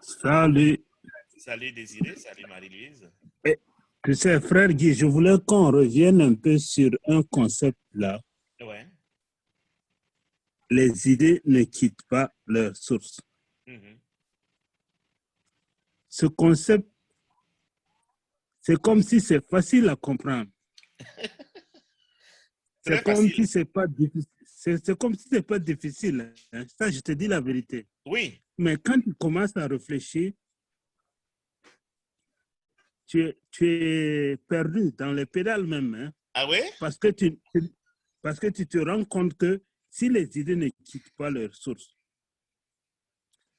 Salut. Salut Désiré, salut Marie-Louise. Tu sais, frère Guy, je voulais qu'on revienne un peu sur un concept là. Ouais. Les idées ne quittent pas leur source. Ce concept, c'est comme si c'est facile à comprendre. Très C'est comme facile. si c'est pas difficile. C'est comme si c'est pas difficile. Hein. Ça, je te dis la vérité. Oui. Mais quand tu commences à réfléchir, tu es perdu dans les pédales même. Hein, Ah ouais? parce que tu te rends compte que si les idées ne quittent pas leur source,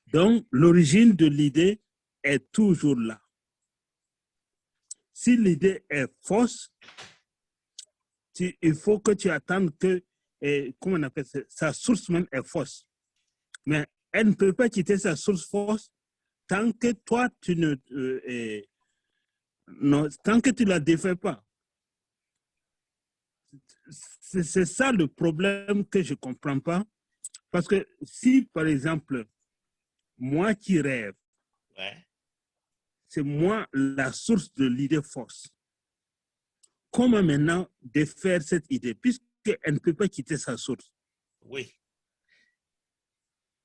donc l'origine de l'idée est toujours là. Si l'idée est fausse, il faut que tu attendes que, comment on appelle ça, sa source même est fausse. Mais elle ne peut pas quitter sa source fausse tant que toi, non, tant que tu ne la défais pas. C'est ça le problème que je ne comprends pas. Parce que si, par exemple, moi qui rêve, Ouais. c'est moi la source de l'idée fausse, comment maintenant défaire cette idée, puisqu'elle ne peut pas quitter sa source? Oui.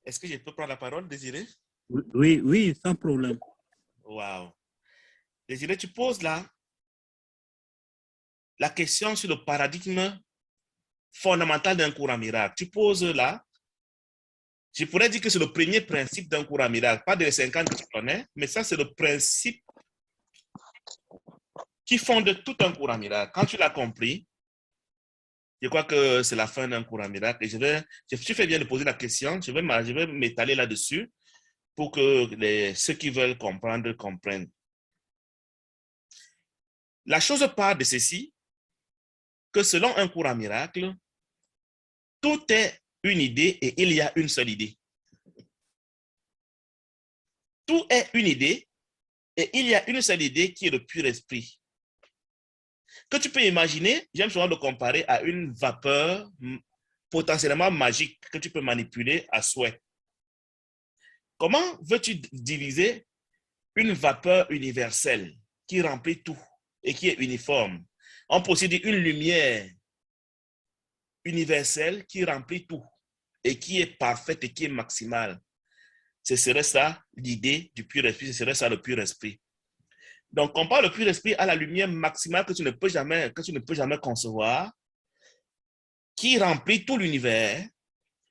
Est-ce que je peux prendre la parole, Désiré? Oui, oui, sans problème. Wow. Désiré, tu poses là la question sur le paradigme fondamental d'un courant miracle. Tu poses là, je pourrais dire que c'est le premier principe d'un courant miracle, pas des 50 que tu connais, mais ça c'est le principe qui fonde tout un courant miracle. Quand tu l'as compris, je crois que c'est la fin d'un courant miracle. Et tu fais bien de poser la question, je vais m'étaler là-dessus pour que ceux qui veulent comprendre comprennent. La chose part de ceci, que selon un courant miracle, tout est une idée et il y a une seule idée. Tout est une idée et il y a une seule idée qui est le pur esprit. Que tu peux imaginer, j'aime souvent le comparer à une vapeur potentiellement magique que tu peux manipuler à souhait. Comment veux-tu diviser une vapeur universelle qui remplit tout et qui est uniforme? On peut aussi dire une lumière universelle qui remplit tout et qui est parfaite et qui est maximale. Ce serait ça l'idée du pur esprit, ce serait ça le pur esprit. Donc, compare le pur esprit à la lumière maximale que tu ne peux jamais concevoir, qui remplit tout l'univers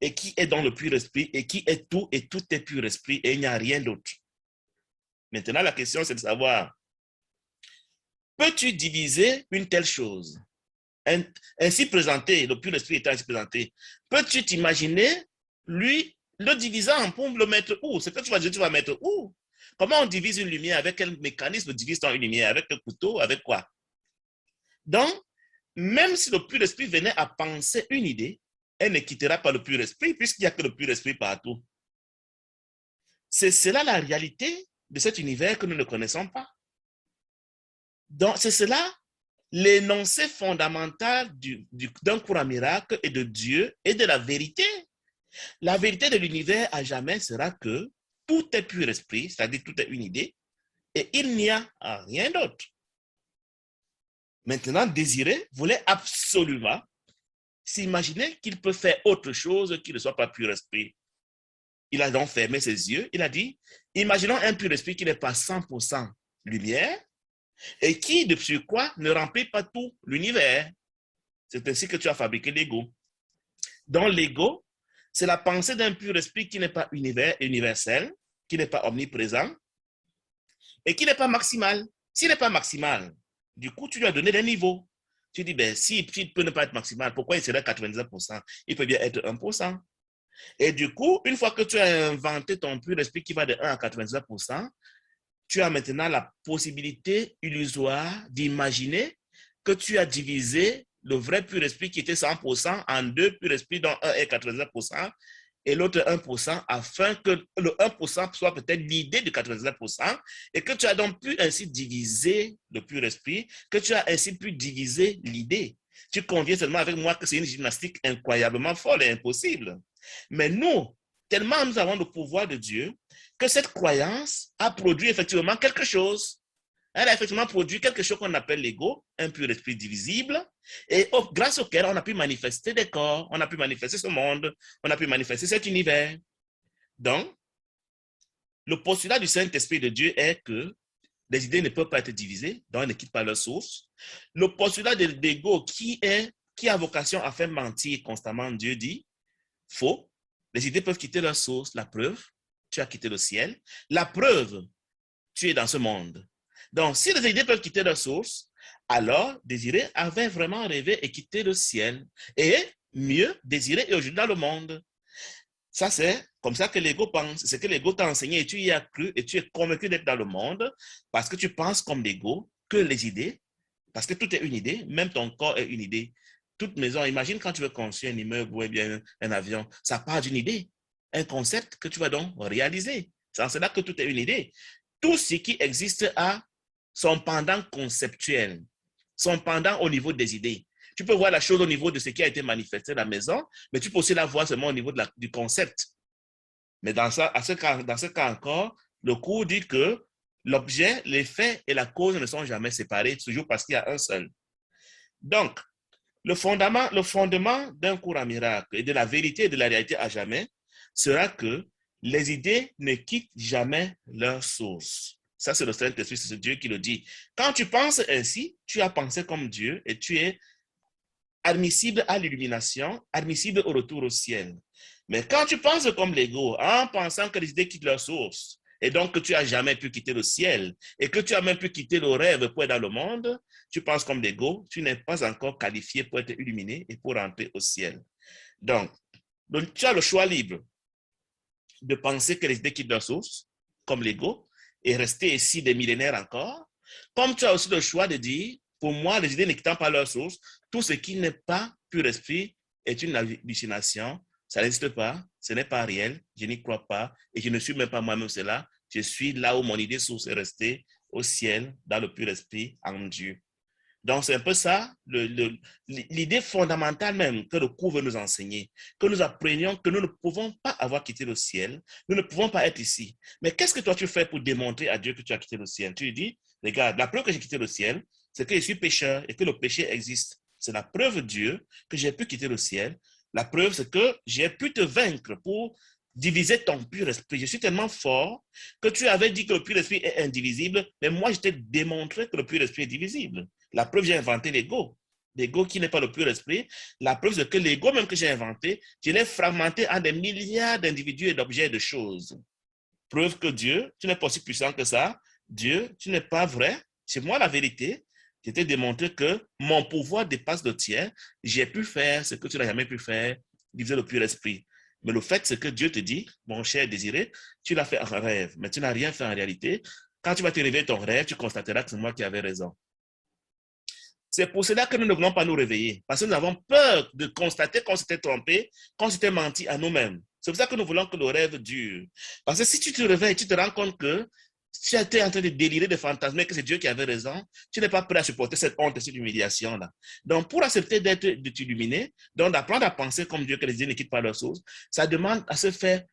et qui est dans le pur esprit et qui est tout et tout est pur esprit et il n'y a rien d'autre. Maintenant, la question, c'est de savoir, peux-tu diviser une telle chose? Ainsi présenté, le pur esprit étant ainsi présenté, peux-tu t'imaginer lui le divisant pour le mettre où? C'est que tu vas mettre où? Comment on divise une lumière? Avec quel mécanisme divise-t-on une lumière? Avec le couteau? Avec quoi? Donc, même si le pur esprit venait à penser une idée, elle ne quittera pas le pur esprit puisqu'il n'y a que le pur esprit partout. C'est cela la réalité de cet univers que nous ne connaissons pas. Donc, c'est cela l'énoncé fondamental d'un courant miracle et de Dieu et de la vérité. La vérité de l'univers à jamais sera que tout est pur esprit, c'est-à-dire tout est une idée, et il n'y a rien d'autre. Maintenant, Désiré voulait absolument s'imaginer qu'il peut faire autre chose qui ne soit pas pur esprit. Il a donc fermé ses yeux, il a dit, imaginons un pur esprit qui n'est pas 100% lumière, et qui, de surcroît, ne remplit pas tout l'univers. C'est ainsi que tu as fabriqué l'ego. Donc, l'ego, c'est la pensée d'un pur esprit qui n'est pas universel, qui n'est pas omniprésent et qui n'est pas maximal. S'il n'est pas maximal, du coup, tu lui as donné des niveaux. Tu dis, ben, s'il peut ne pas être maximal, pourquoi il serait 99%? Il peut bien être 1%. Et du coup, une fois que tu as inventé ton pur esprit qui va de 1 à 99%, tu as maintenant la possibilité illusoire d'imaginer que tu as divisé le vrai pur esprit qui était 100% en deux purs esprits dont un est 99% et l'autre 1% afin que le 1% soit peut-être l'idée de 99% et que tu as donc pu ainsi diviser le pur esprit, que tu as ainsi pu diviser l'idée. Tu conviens seulement avec moi que c'est une gymnastique incroyablement folle et impossible. Mais nous, tellement nous avons le pouvoir de Dieu que cette croyance a produit effectivement quelque chose. Elle a effectivement produit quelque chose qu'on appelle l'ego, un pur esprit divisible, et grâce auquel on a pu manifester des corps, on a pu manifester ce monde, on a pu manifester cet univers. Donc, le postulat du Saint-Esprit de Dieu est que les idées ne peuvent pas être divisées, donc elles ne quittent pas leur source. Le postulat de l'ego qui a vocation à faire mentir constamment, Dieu dit, faux. Les idées peuvent quitter leur source. La preuve, tu as quitté le ciel. La preuve, tu es dans ce monde. Donc, si les idées peuvent quitter leur source, alors Désiré avait vraiment rêvé et quitté le ciel. Et mieux, Désiré est aujourd'hui dans le monde. Ça, c'est comme ça que l'ego pense. C'est que l'ego t'a enseigné et tu y as cru et tu es convaincu d'être dans le monde parce que tu penses comme l'ego que les idées, parce que tout est une idée, même ton corps est une idée. Toute maison, imagine quand tu veux construire un immeuble ou bien un avion, ça part d'une idée, un concept que tu vas donc réaliser. C'est en cela que tout est une idée. Tout ce qui existe a son pendant conceptuel, son pendant au niveau des idées. Tu peux voir la chose au niveau de ce qui a été manifesté dans la maison, mais tu peux aussi la voir seulement au niveau du concept. Mais dans ce cas encore, le cours dit que l'objet, l'effet et la cause ne sont jamais séparés, toujours parce qu'il y a un seul. Donc, le fondement d'un cours en miracle et de la vérité et de la réalité à jamais sera que les idées ne quittent jamais leur source. Ça, c'est le Saint-Esprit, c'est Dieu qui le dit. Quand tu penses ainsi, tu as pensé comme Dieu et tu es admissible à l'illumination, admissible au retour au ciel. Mais quand tu penses comme l'ego, en pensant que les idées quittent leur source, et donc que tu n'as jamais pu quitter le ciel, et que tu as même pu quitter le rêve pour être dans le monde, tu penses comme l'ego, tu n'es pas encore qualifié pour être illuminé et pour rentrer au ciel. Donc tu as le choix libre de penser que les idées quittent leur source, comme l'ego, et rester ici des millénaires encore, comme tu as aussi le choix de dire, pour moi, les idées ne quittant pas leur source, tout ce qui n'est pas pur esprit est une hallucination, ça n'existe pas, ce n'est pas réel, je n'y crois pas, et je ne suis même pas moi-même cela, je suis là où mon idée source est restée, au ciel, dans le pur esprit, en Dieu. Donc, c'est un peu ça, l'idée fondamentale même que le cours veut nous enseigner, que nous apprenions que nous ne pouvons pas avoir quitté le ciel, nous ne pouvons pas être ici. Mais qu'est-ce que toi tu fais pour démontrer à Dieu que tu as quitté le ciel? Tu lui dis, regarde, la preuve que j'ai quitté le ciel, c'est que je suis pécheur et que le péché existe. C'est la preuve, Dieu, que j'ai pu quitter le ciel. La preuve, c'est que j'ai pu te vaincre pour diviser ton pur esprit. Je suis tellement fort que tu avais dit que le pur esprit est indivisible, mais moi, je t'ai démontré que le pur esprit est divisible. La preuve, j'ai inventé l'ego. L'ego qui n'est pas le pur esprit. La preuve, c'est que l'ego même que j'ai inventé, je l'ai fragmenté en des milliards d'individus et d'objets et de choses. Preuve que Dieu, tu n'es pas aussi puissant que ça. Dieu, tu n'es pas vrai. C'est moi la vérité. Je t'ai démontré que mon pouvoir dépasse le tien. J'ai pu faire ce que tu n'as jamais pu faire, diviser le pur esprit. Mais le fait, c'est que Dieu te dit, mon cher Désiré, tu l'as fait en rêve, mais tu n'as rien fait en réalité. Quand tu vas te réveiller ton rêve, tu constateras que c'est moi qui avais raison. C'est pour cela que nous ne voulons pas nous réveiller, parce que nous avons peur de constater qu'on s'était trompé, qu'on s'était menti à nous-mêmes. C'est pour ça que nous voulons que le rêve dure. Parce que si tu te réveilles, tu te rends compte que tu étais en train de délirer, de fantasmer que c'est Dieu qui avait raison, tu n'es pas prêt à supporter cette honte et cette humiliation-là. Donc, pour accepter de t'illuminer, donc d'apprendre à penser comme Dieu, que les idées ne quittent pas leur source, ça demande à se faire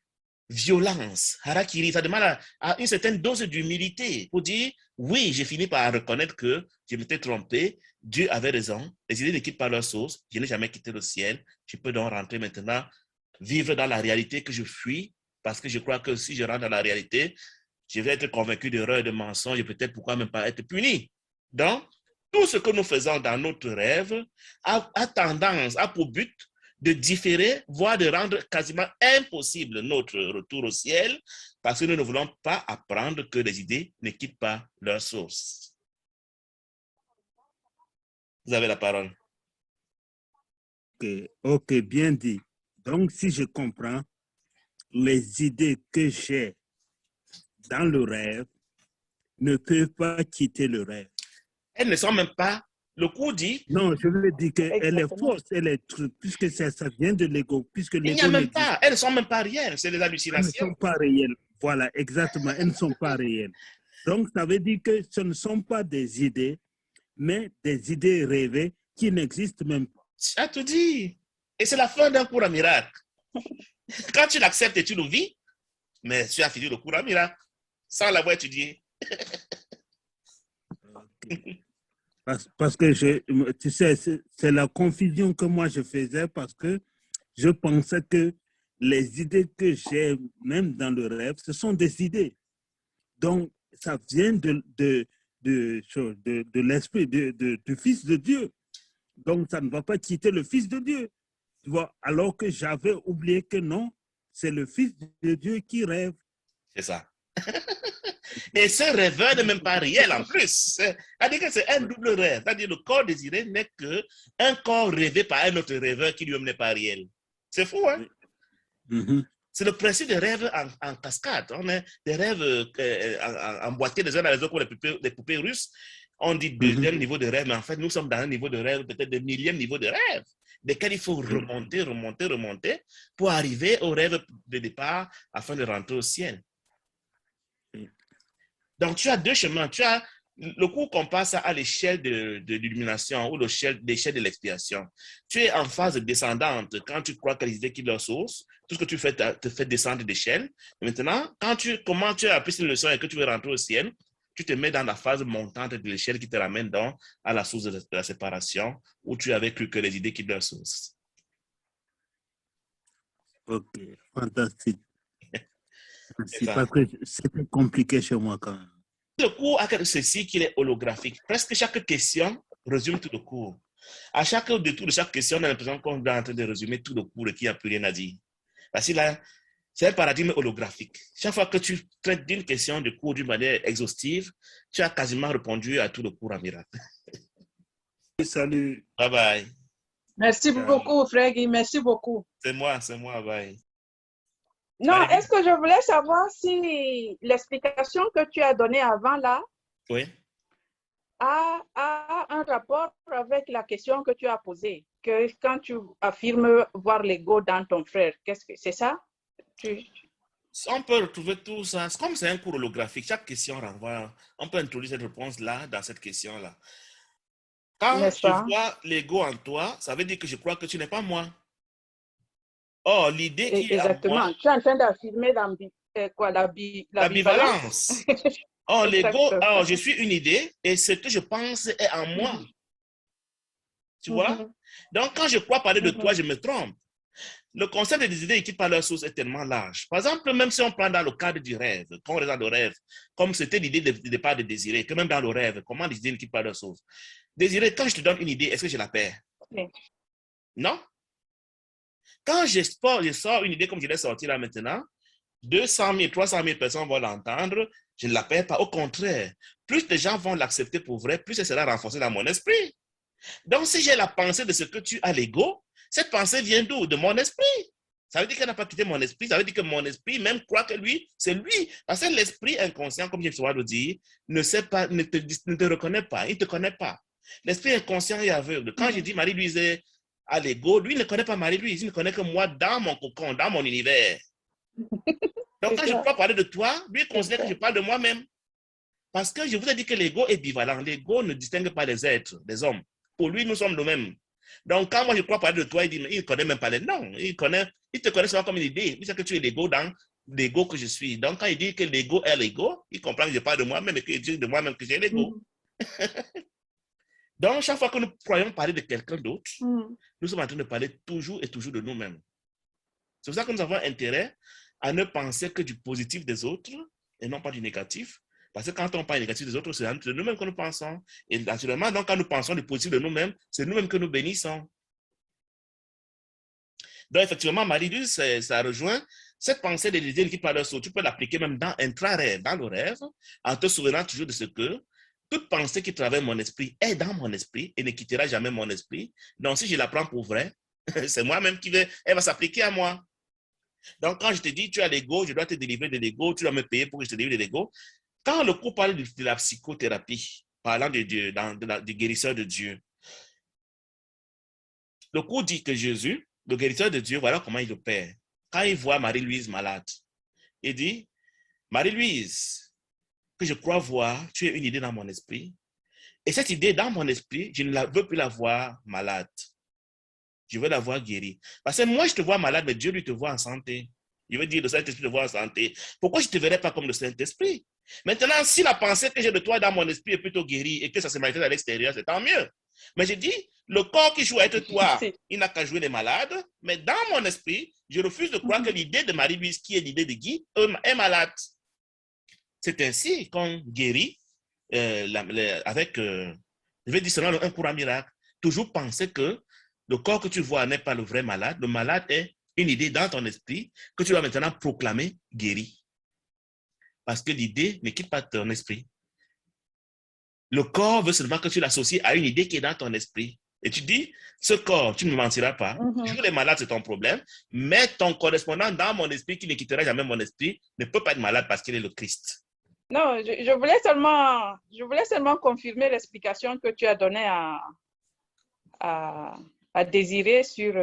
violence, harakiri, ça demande à une certaine dose d'humilité pour dire, oui, j'ai fini par reconnaître que je m'étais trompé, Dieu avait raison, les idées ne quittent pas leur source, je n'ai jamais quitté le ciel, je peux donc rentrer maintenant, vivre dans la réalité que je fuis, parce que je crois que si je rentre dans la réalité, je vais être convaincu d'erreurs et de mensonges et peut-être pourquoi même pas être puni. Donc, tout ce que nous faisons dans notre rêve a tendance, a pour but de différer, voire de rendre quasiment impossible notre retour au ciel, parce que nous ne voulons pas apprendre que les idées ne quittent pas leur source. Vous avez la parole. Ok, bien dit. Donc, si je comprends, les idées que j'ai dans le rêve ne peuvent pas quitter le rêve. Elles ne sont même pas, le cours dit... Non, je veux dire qu'elle est fausse, elle est puisque ça vient de l'ego, puisque l'ego il n'y a même pas, elles ne sont même pas réelles, c'est des hallucinations. Elles ne sont pas réelles, voilà, exactement, elles ne sont pas réelles. Donc, ça veut dire que ce ne sont pas des idées, mais des idées rêvées qui n'existent même pas. Tu as tout dit. Et c'est la fin d'un cours à miracle. Quand tu l'acceptes et tu le vis, mais tu as fini le cours Amira, sans l'avoir étudié. Parce que, tu sais, c'est la confusion que moi je faisais parce que je pensais que les idées que j'ai, même dans le rêve, ce sont des idées. Donc, ça vient de l'esprit, du Fils de Dieu. Donc, ça ne va pas quitter le Fils de Dieu. Tu vois, alors que j'avais oublié que non, c'est le Fils de Dieu qui rêve. C'est ça. Et ce rêveur n'est même pas réel en plus. C'est-à-dire que c'est un double rêve. C'est-à-dire que le corps désiré n'est qu'un corps rêvé par un autre rêveur qui lui-même n'est pas réel. C'est fou, hein? Mm-hmm. C'est le principe des rêves en cascade. On a des rêves emboîtés les uns dans les autres comme les poupées russes. On dit deuxième niveau de rêve, mais en fait, nous sommes dans un niveau de rêve, peut-être de millième niveau de rêve, desquels il faut remonter pour arriver au rêve de départ afin de rentrer au ciel. Donc, tu as deux chemins. Tu as le cours qu'on passe à l'échelle de l'illumination ou l'échelle de l'expiation. Tu es en phase descendante quand tu crois que les idées qui leur source, tout ce que tu fais te fait descendre d'échelle. Maintenant, quand tu as appris cette leçon et que tu veux rentrer au ciel, tu te mets dans la phase montante de l'échelle qui te ramène à la source de la séparation où tu avais cru que les idées qui leur source. Ok, fantastique. Merci, parce que c'était compliqué chez moi quand même. Le cours a ceci qu'il est holographique. Presque chaque question résume tout le cours. À chaque détour de chaque question, on a l'impression qu'on est en train de résumer tout le cours et qu'il n'y a plus rien à dire. Parce que là, c'est un paradigme holographique. Chaque fois que tu traites d'une question de cours d'une manière exhaustive, tu as quasiment répondu à tout le cours en miracle. Salut. Bye bye. Merci beaucoup, Frère Guy. Merci beaucoup. C'est moi, bye. Non, est-ce que je voulais savoir si l'explication que tu as donnée avant là oui. a un rapport avec la question que tu as posée, que quand tu affirmes voir l'ego dans ton frère, qu'est-ce que c'est ça? On peut retrouver tout ça. Comme c'est un cours holographique, chaque question renvoie. On peut introduire cette réponse-là dans cette question-là. Quand je vois l'ego en toi, ça veut dire que je crois que tu n'es pas moi. Oh, l'idée qui est en moi... Tu es en train d'affirmer la bivalence. Oh, l'ego, je suis une idée et ce que je pense est en moi. Tu vois? Donc, quand je crois parler de toi, je me trompe. Le concept des idées qui parlent leur source est tellement large. Par exemple, même si on prend dans le cadre du rêve, quand on regarde le rêve, comme c'était l'idée de départ de désirer, que même dans le rêve, comment les idées qui parlent leur source? Désirer, quand je te donne une idée, est-ce que je la perds? Oui. Non? Quand je sors une idée comme je l'ai sortie là maintenant, 200 000, 300 000 personnes vont l'entendre, je ne la perds pas. Au contraire, plus les gens vont l'accepter pour vrai, plus elle sera renforcée dans mon esprit. Donc, si j'ai la pensée de ce que tu as l'ego, cette pensée vient d'où? De mon esprit. Ça veut dire qu'elle n'a pas quitté mon esprit. Ça veut dire que mon esprit même croit que lui, c'est lui. Parce que l'esprit inconscient, comme j'ai souvent le dire, ne te reconnaît pas. Il ne te connaît pas. L'esprit inconscient est aveugle. Quand je dis Marie-Louise à l'ego, lui ne connaît pas Marie-Louise. Il ne connaît que moi dans mon cocon, dans mon univers. Donc, quand je crois parler de toi, lui considère que je parle de moi-même. Parce que je vous ai dit que l'ego est bivalent. L'ego ne distingue pas les êtres, les hommes. Pour lui, nous sommes nous-mêmes. Donc, quand moi je crois parler de toi, il dit, mais il ne connaît même pas les noms. Il te connaît seulement comme une idée. Il sait que tu es l'ego dans l'ego que je suis. Donc, quand il dit que l'ego est l'ego, il comprend que je parle de moi-même et que je dis de moi-même que j'ai l'ego. Donc, chaque fois que nous croyons parler de quelqu'un d'autre, nous sommes en train de parler toujours et toujours de nous-mêmes. C'est pour ça que nous avons intérêt à ne penser que du positif des autres et non pas du négatif. Parce que quand on parle négatif des autres, c'est de nous-mêmes que nous pensons. Et naturellement, donc, quand nous pensons du positif de nous-mêmes, c'est nous-mêmes que nous bénissons. Donc, effectivement, Marie-Louise, ça rejoint cette pensée des idées qui parlent de ça. Tu peux l'appliquer même dans intra-rêve, dans le rêve, en te souvenant toujours de ce que toute pensée qui traverse mon esprit est dans mon esprit et ne quittera jamais mon esprit. Donc, si je la prends pour vrai, c'est moi-même elle va s'appliquer à moi. Donc, quand je te dis, tu as l'ego, je dois te délivrer de l'ego, tu dois me payer pour que je te délivre de l'ego. Quand le cours parle de la psychothérapie, parlant de Dieu, du guérisseur de Dieu, le cours dit que Jésus, le guérisseur de Dieu, voilà comment il opère. Quand il voit Marie-Louise malade, il dit, Marie-Louise, que je crois voir, tu es une idée dans mon esprit. Et cette idée dans mon esprit, je ne veux plus la voir malade. je veux la voir guérie. Parce que moi, je te vois malade, mais Dieu lui te voit en santé. Il veut dire, le Saint-Esprit te voit en santé. Pourquoi je ne te verrais pas comme le Saint-Esprit? Maintenant, si la pensée que j'ai de toi dans mon esprit est plutôt guérie et que ça se manifeste à l'extérieur, c'est tant mieux. Mais je dis, le corps qui joue à être toi, il n'a qu'à jouer les malades. Mais dans mon esprit, je refuse de croire que l'idée de Marie-Louise, qui est l'idée de Guy, est malade. C'est ainsi qu'on guérit avec, je vais dire selon un courant miracle. Toujours penser que le corps que tu vois n'est pas le vrai malade. Le malade est une idée dans ton esprit que tu vas maintenant proclamer guéri. Parce que l'idée ne quitte pas ton esprit. Le corps veut seulement que tu l'associes à une idée qui est dans ton esprit. Et tu dis, ce corps, tu ne me mentiras pas. Jouer les malades, c'est ton problème. Mais ton correspondant dans mon esprit, qui ne quittera jamais mon esprit, ne peut pas être malade parce qu'il est le Christ. Non, je voulais seulement confirmer l'explication que tu as donnée à Désiré sur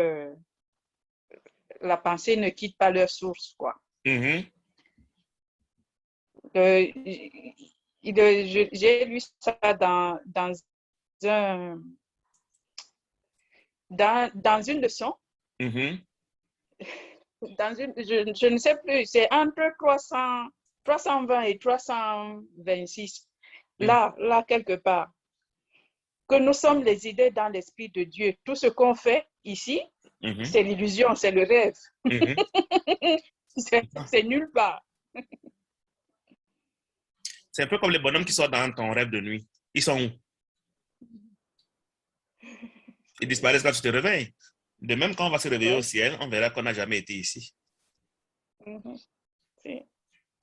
la pensée ne quitte pas leur source, quoi. J'ai lu ça dans une leçon. Je ne sais plus, c'est entre 320 et 326, là quelque part, que nous sommes les idées dans l'esprit de Dieu. Tout ce qu'on fait ici, c'est l'illusion, c'est le rêve. C'est nulle part. C'est un peu comme les bonhommes qui sont dans ton rêve de nuit. Ils sont où? Ils disparaissent quand tu te réveilles. De même, quand on va se réveiller au ciel, on verra qu'on n'a jamais été ici.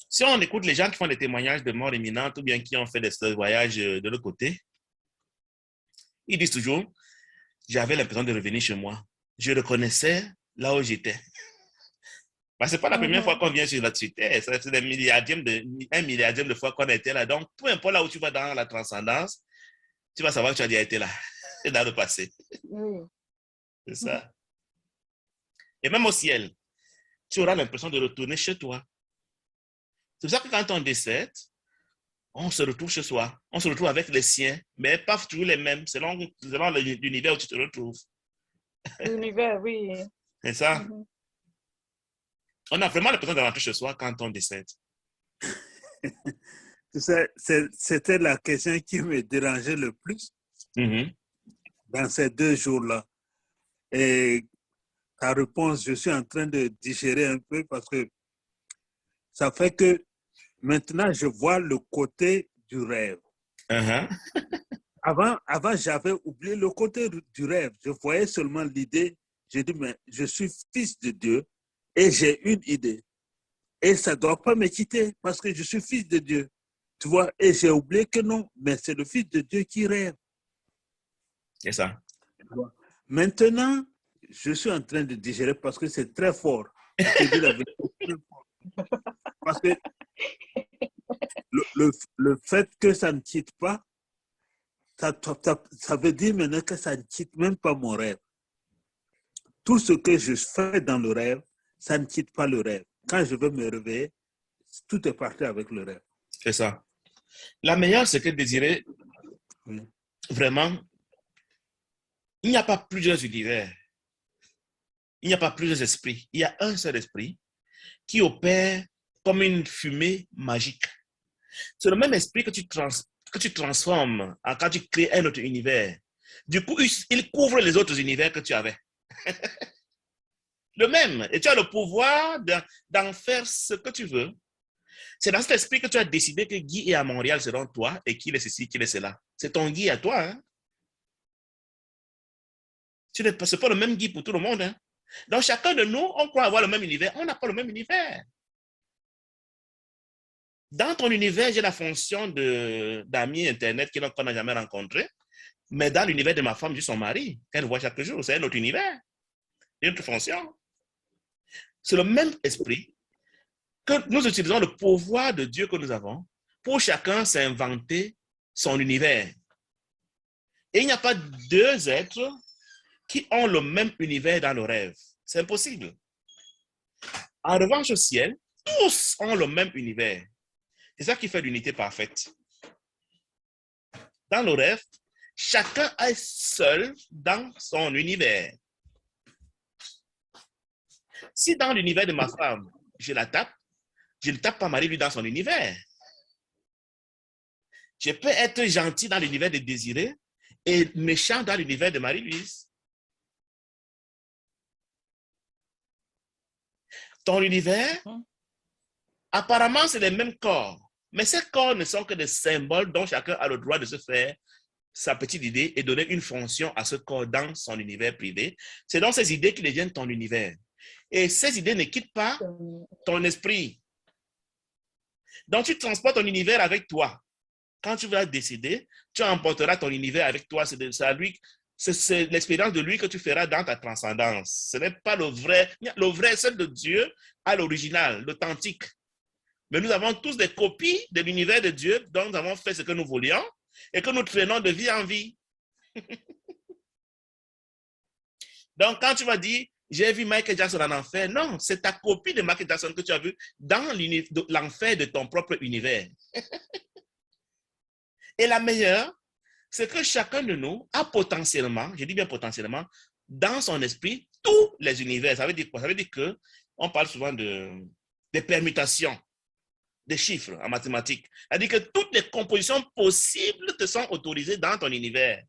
Si on écoute les gens qui font des témoignages de mort imminente ou bien qui ont fait des voyages de l'autre côté, ils disent toujours, j'avais l'impression de revenir chez moi. Je reconnaissais là où j'étais. Parce que ce n'est pas la première fois qu'on vient sur la Terre. C'est un milliardième de fois qu'on était là. Donc, peu importe là où tu vas dans la transcendance, tu vas savoir que tu as déjà été là. C'est dans le passé. C'est ça. Et même au ciel, tu auras l'impression de retourner chez toi. C'est pour ça que quand on décède, on se retrouve chez soi. On se retrouve avec les siens, mais pas toujours les mêmes, selon l'univers où tu te retrouves. L'univers, oui. C'est ça. On a vraiment l'impression de rentrer chez soi quand on décède. C'était la question qui me dérangeait le plus dans ces 2 jours-là. Et ta réponse, je suis en train de digérer un peu parce que ça fait que maintenant, je vois le côté du rêve. Avant, j'avais oublié le côté du rêve. Je voyais seulement l'idée. J'ai dit, mais je suis fils de Dieu et j'ai une idée. Et ça ne doit pas me quitter parce que je suis fils de Dieu. Tu vois, et j'ai oublié que non, mais c'est le fils de Dieu qui rêve. C'est ça. Maintenant, je suis en train de digérer parce que c'est très fort. Je te dis la vérité, très fort. Parce que le fait que ça ne quitte pas, ça veut dire maintenant que ça ne quitte même pas mon rêve. Tout ce que je fais dans le rêve, ça ne quitte pas le rêve. Quand je veux me réveiller, tout est parti avec le rêve. C'est ça. La meilleure, c'est que Désiré, vraiment, il n'y a pas plusieurs univers. Il n'y a pas plusieurs esprits. Il y a un seul esprit qui opère comme une fumée magique. C'est le même esprit que tu transformes quand tu crées un autre univers. Du coup, il couvre les autres univers que tu avais. Le même. Et tu as le pouvoir d'en faire ce que tu veux. C'est dans cet esprit que tu as décidé que Guy est à Montréal selon toi et qu'il est ceci, qu'il est cela. C'est ton Guy à toi. Hein? Ce n'est pas le même Guy pour tout le monde. Hein? Donc, chacun de nous, on croit avoir le même univers. On n'a pas le même univers. Dans ton univers, j'ai la fonction d'ami Internet qu'on n'a jamais rencontré. Mais dans l'univers de ma femme, j'ai son mari, qu'elle voit chaque jour. C'est un autre univers. Une autre fonction. C'est le même esprit que nous utilisons le pouvoir de Dieu que nous avons pour chacun s'inventer son univers. Et il n'y a pas 2 êtres qui ont le même univers dans le rêve. C'est impossible. En revanche, au ciel, tous ont le même univers. C'est ça qui fait l'unité parfaite. Dans le rêve, chacun est seul dans son univers. Si dans l'univers de ma femme, je la tape, je ne tape pas Marie-Louise dans son univers. Je peux être gentil dans l'univers de Désiré et méchant dans l'univers de Marie-Louise. Ton univers, apparemment, c'est les mêmes corps. Mais ces corps ne sont que des symboles dont chacun a le droit de se faire sa petite idée et donner une fonction à ce corps dans son univers privé. C'est donc ces idées qui deviennent ton univers. Et ces idées ne quittent pas ton esprit. Donc, tu transportes ton univers avec toi. Quand tu vas décider, tu emporteras ton univers avec toi. C'est l'expérience de lui que tu feras dans ta transcendance. Ce n'est pas le vrai, celle de Dieu à l'original, l'authentique. Mais nous avons tous des copies de l'univers de Dieu dont nous avons fait ce que nous voulions et que nous traînons de vie en vie. Donc, quand tu vas dire, j'ai vu Michael Jackson en enfer, non, c'est ta copie de Michael Jackson que tu as vu dans l'enfer de ton propre univers. Et la meilleure, c'est que chacun de nous a potentiellement, je dis bien potentiellement, dans son esprit, tous les univers. Ça veut dire quoi? Ça veut dire qu'on parle souvent des permutations, des chiffres en mathématiques. C'est-à-dire que toutes les compositions possibles te sont autorisées dans ton univers.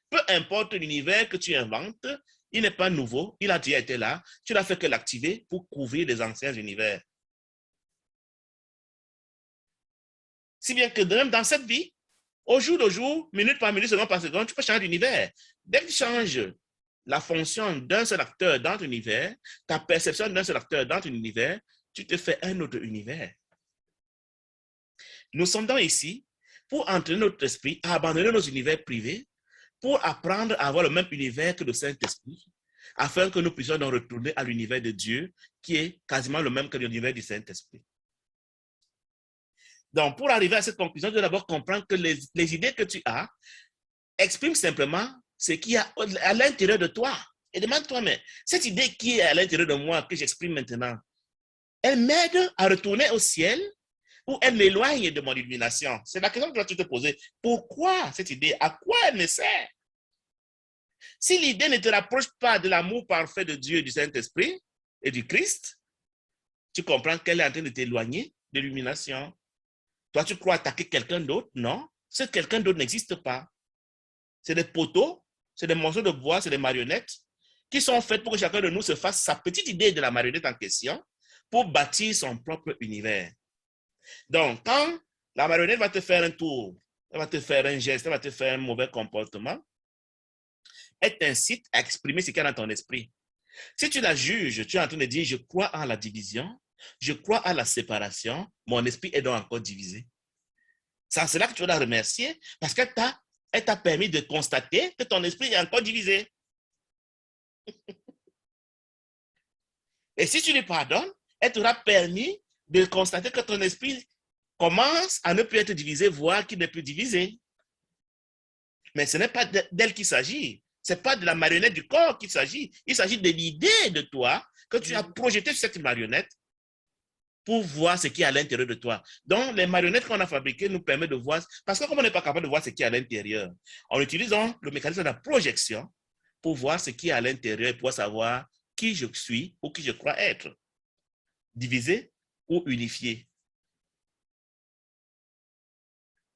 Peu importe l'univers que tu inventes, il n'est pas nouveau, il a déjà été là, tu n'as fait que l'activer pour couvrir les anciens univers. Si bien que même dans cette vie, au jour le jour, minute par minute, seconde par seconde, tu peux changer d'univers. Dès que tu changes la fonction d'un seul acteur dans ton univers, ta perception d'un seul acteur dans ton univers, tu te fais un autre univers. Nous sommes donc ici pour entraîner notre esprit à abandonner nos univers privés, pour apprendre à avoir le même univers que le Saint-Esprit, afin que nous puissions donc retourner à l'univers de Dieu, qui est quasiment le même que l'univers du Saint-Esprit. Donc, pour arriver à cette conclusion, tu dois d'abord comprendre que les idées que tu as expriment simplement ce qu'il y a à l'intérieur de toi. Et demande-toi, mais cette idée qui est à l'intérieur de moi, que j'exprime maintenant, elle m'aide à retourner au ciel ou elle m'éloigne de mon illumination? C'est la question que tu dois te poser. Pourquoi cette idée? À quoi elle me sert? Si l'idée ne te rapproche pas de l'amour parfait de Dieu et du Saint-Esprit et du Christ, tu comprends qu'elle est en train de t'éloigner de l'illumination. Toi, tu crois attaquer quelqu'un d'autre? Non, ce quelqu'un d'autre n'existe pas. C'est des poteaux, c'est des morceaux de bois, c'est des marionnettes qui sont faites pour que chacun de nous se fasse sa petite idée de la marionnette en question pour bâtir son propre univers. Donc, quand la marionnette va te faire un tour, elle va te faire un geste, elle va te faire un mauvais comportement, elle t'incite à exprimer ce qu'il y a dans ton esprit. Si tu la juges, tu es en train de dire, je crois en la division, je crois à la séparation, mon esprit est donc encore divisé. C'est cela que tu dois la remercier parce qu'elle t'a permis de constater que ton esprit est encore divisé. Et si tu lui pardonnes, elle t'aura permis de constater que ton esprit commence à ne plus être divisé, voire qu'il n'est plus divisé. Mais ce n'est pas d'elle qu'il s'agit. Ce n'est pas de la marionnette du corps qu'il s'agit. Il s'agit de l'idée de toi que tu as projetée sur cette marionnette pour voir ce qui est à l'intérieur de toi. Donc, les marionnettes qu'on a fabriquées nous permettent de voir, parce que comme on n'est pas capable de voir ce qui est à l'intérieur, en utilisant le mécanisme de la projection pour voir ce qui est à l'intérieur et pour savoir qui je suis ou qui je crois être, divisé ou unifié.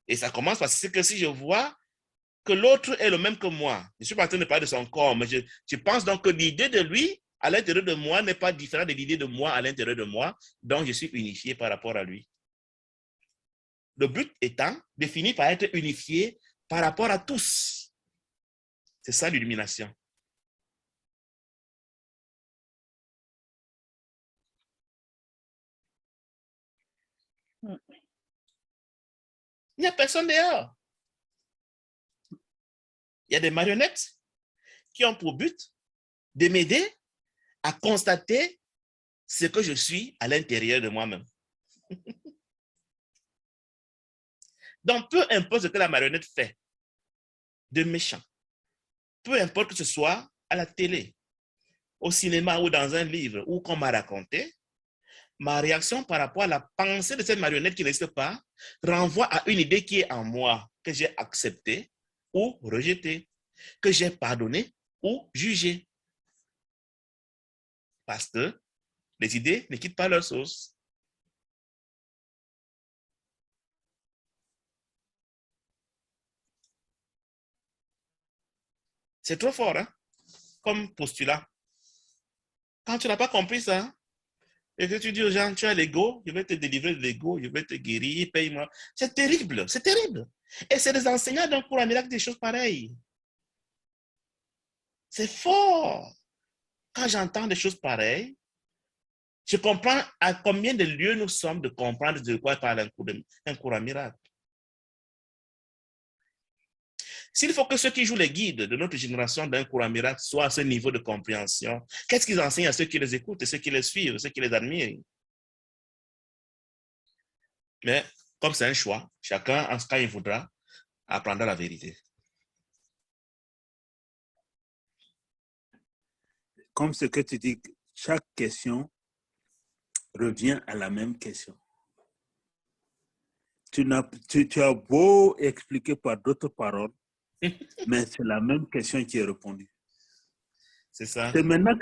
Et ça commence parce que si je vois que l'autre est le même que moi, je ne suis pas en train de parler de son corps, mais je pense donc que l'idée de lui à l'intérieur de moi n'est pas différente de l'idée de moi à l'intérieur de moi, donc je suis unifié par rapport à lui. Le but étant de finir par être unifié par rapport à tous. C'est ça l'illumination. Il n'y a personne dehors. Il y a des marionnettes qui ont pour but de m'aider à constater ce que je suis à l'intérieur de moi-même. Donc, peu importe ce que la marionnette fait de méchant, peu importe que ce soit à la télé, au cinéma ou dans un livre ou qu'on m'a raconté, ma réaction par rapport à la pensée de cette marionnette qui n'existe pas renvoie à une idée qui est en moi, que j'ai acceptée ou rejetée, que j'ai pardonnée ou jugée. Parce que Les idées ne quittent pas leur source. C'est trop fort, hein, comme postulat. Quand tu n'as pas compris ça, et que tu dis aux gens, tu as l'ego, je vais te délivrer de l'ego, je vais te guérir, paye-moi. C'est terrible, c'est terrible. Et c'est des enseignants d'un cours à miracle des choses pareilles. C'est fort. Quand j'entends des choses pareilles, je comprends à combien de lieux nous sommes de comprendre de quoi parle un cours à miracle. S'il faut que ceux qui jouent les guides de notre génération d'un cours à miracle soient à ce niveau de compréhension, qu'est-ce qu'ils enseignent à ceux qui les écoutent, ceux qui les suivent, ceux qui les admirent? Mais comme c'est un choix, chacun, en ce cas, il voudra apprendre la vérité. Comme ce que tu dis, chaque question revient à la même question. Tu as beau expliquer par d'autres paroles, mais c'est la même question qui est répondue. C'est ça. C'est maintenant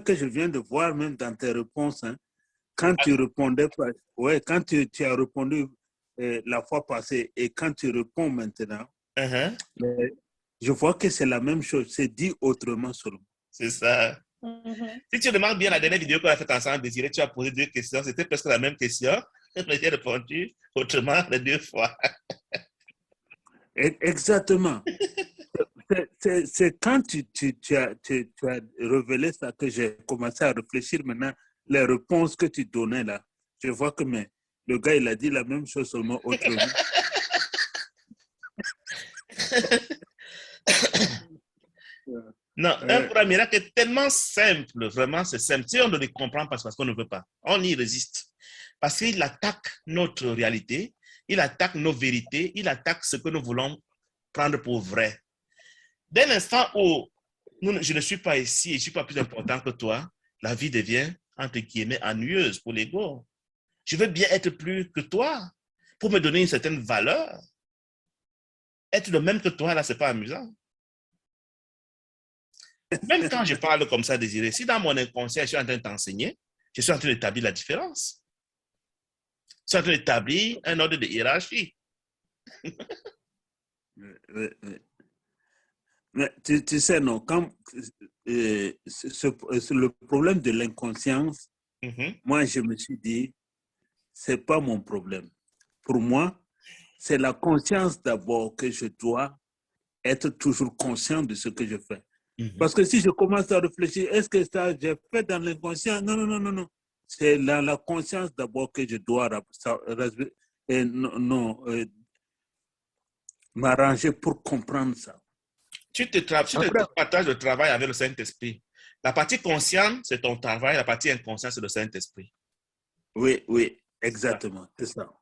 que je viens de voir même dans tes réponses, hein, quand tu répondais, ouais, quand tu as répondu la fois passée et quand tu réponds maintenant, je vois que c'est la même chose, c'est dit autrement seulement. C'est ça. Si tu remarques bien la dernière vidéo qu'on a faite ensemble, Désiré, tu as posé 2 questions, c'était presque la même question, mais j'ai répondu autrement les 2 fois. Exactement. C'est quand tu as révélé ça que j'ai commencé à réfléchir maintenant, les réponses que tu donnais là. Je vois que le gars, il a dit la même chose seulement autrement. Non, un cours à miracle est tellement simple, vraiment, c'est simple. Si on ne le comprend pas, c'est parce qu'on ne veut pas. On y résiste. Parce qu'il attaque notre réalité, il attaque nos vérités, il attaque ce que nous voulons prendre pour vrai. Dès l'instant où je ne suis pas ici et je ne suis pas plus important que toi, la vie devient, entre guillemets, ennuyeuse pour l'ego. Je veux bien être plus que toi pour me donner une certaine valeur. Être le même que toi, là, ce n'est pas amusant. Même quand je parle comme ça, Désiré, si dans mon inconscient, je suis en train de t'enseigner, je suis en train d'établir la différence. Je suis en train d'établir un ordre de hiérarchie. Mais tu sais, non, quand le problème de l'inconscience, moi, je me suis dit, c'est pas mon problème. Pour moi, c'est la conscience d'abord que je dois être toujours conscient de ce que je fais. Parce que si je commence à réfléchir, est-ce que ça j'ai fait dans l'inconscient? Non, non, non, non, non. C'est la conscience d'abord que je dois m'arranger pour comprendre ça. Tu partages le travail avec le Saint-Esprit. La partie consciente, c'est ton travail. La partie inconsciente, c'est le Saint-Esprit. Oui, oui, exactement. C'est ça.